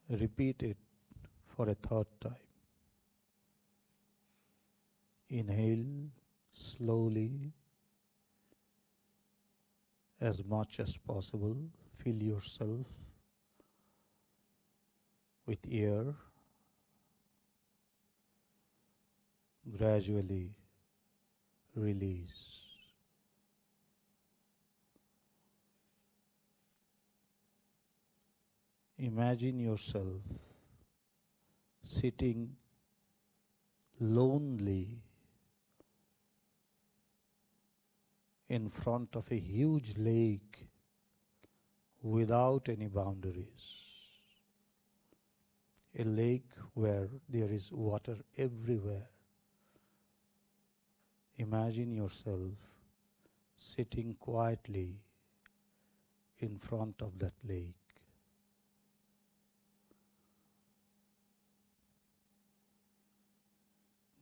Repeat it for a third time. Inhale slowly as much as possible. Fill yourself with air. Gradually release. Imagine yourself sitting lonely in front of a huge lake without any boundaries. A lake where there is water everywhere. Imagine yourself sitting quietly in front of that lake.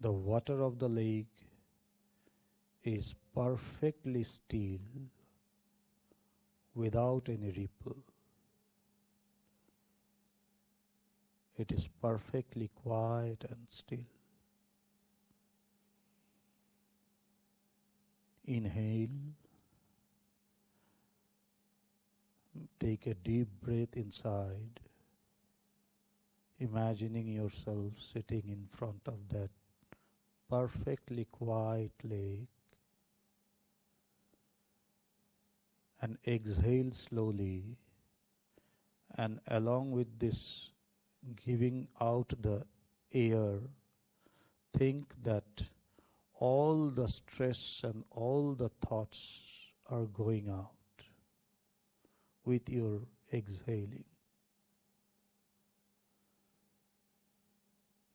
The water of the lake is perfectly still, without any ripple. It is perfectly quiet and still. Inhale. Take a deep breath inside, imagining yourself sitting in front of that perfectly quiet lake. And exhale slowly, and along with this giving out the air, think that all the stress and all the thoughts are going out with your exhaling.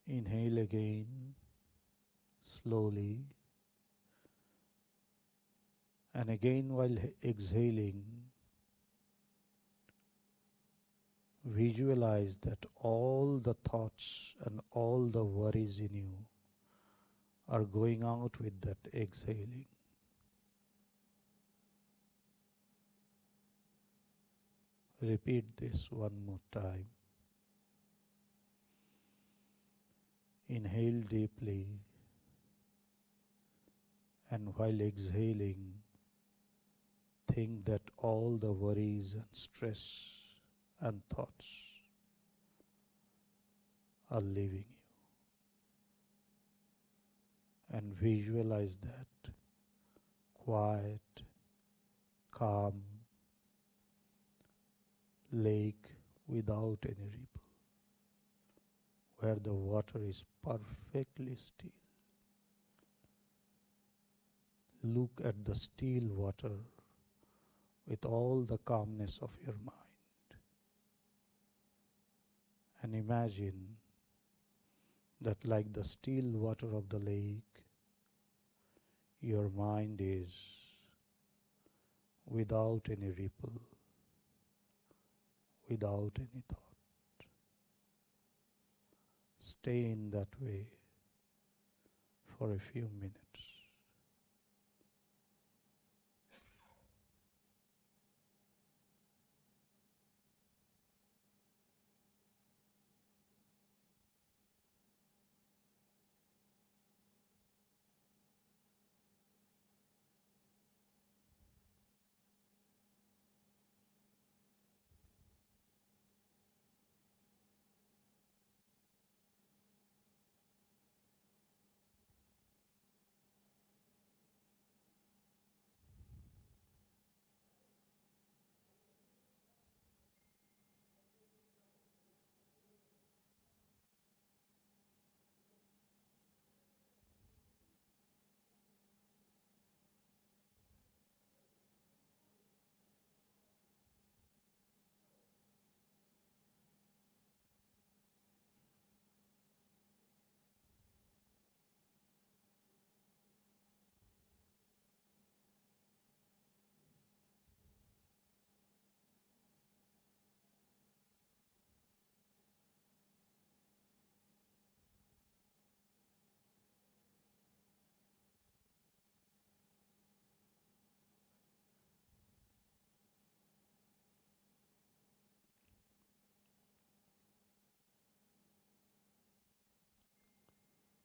Inhale again, slowly. And again, while exhaling, visualize that all the thoughts and all the worries in you are going out with that exhaling. Repeat this one more time. Inhale deeply, and while exhaling, think that all the worries and stress and thoughts are leaving you. And visualize that quiet, calm lake without any ripple, where the water is perfectly still. Look at the still water with all the calmness of your mind. And imagine that, like the still water of the lake, your mind is without any ripple, without any thought. Stay in that way for a few minutes.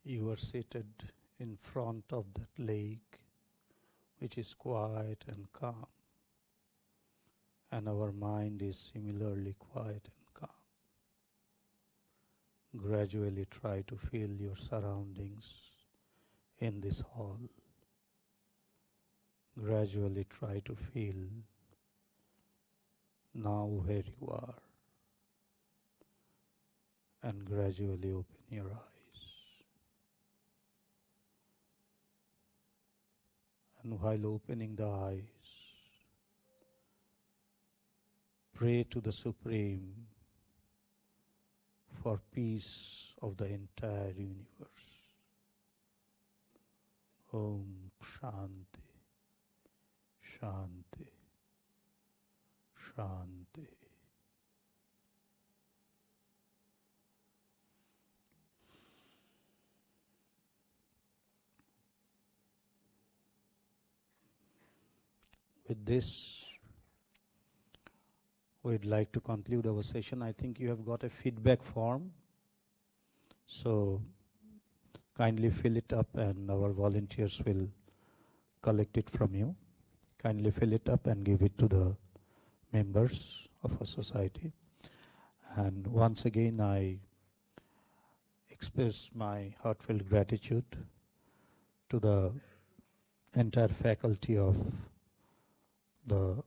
You are seated in front of that lake, which is quiet and calm, and our mind is similarly quiet and calm. Gradually try to feel your surroundings in this hall. Gradually try to feel now where you are, and gradually open your eyes. And while opening the eyes, pray to the Supreme for peace of the entire universe. Om Shanti, Shanti, Shanti. With this, we'd like to conclude our session. I think you have got a feedback form, so kindly fill it up and our volunteers will collect it from you. Kindly fill it up and give it to the members of our society. And once again, I express my heartfelt gratitude to the entire faculty of the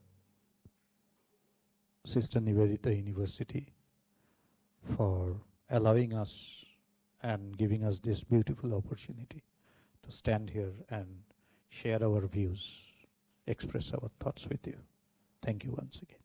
Sister Nivedita University for allowing us and giving us this beautiful opportunity to stand here and share our views, express our thoughts with you. Thank you once again.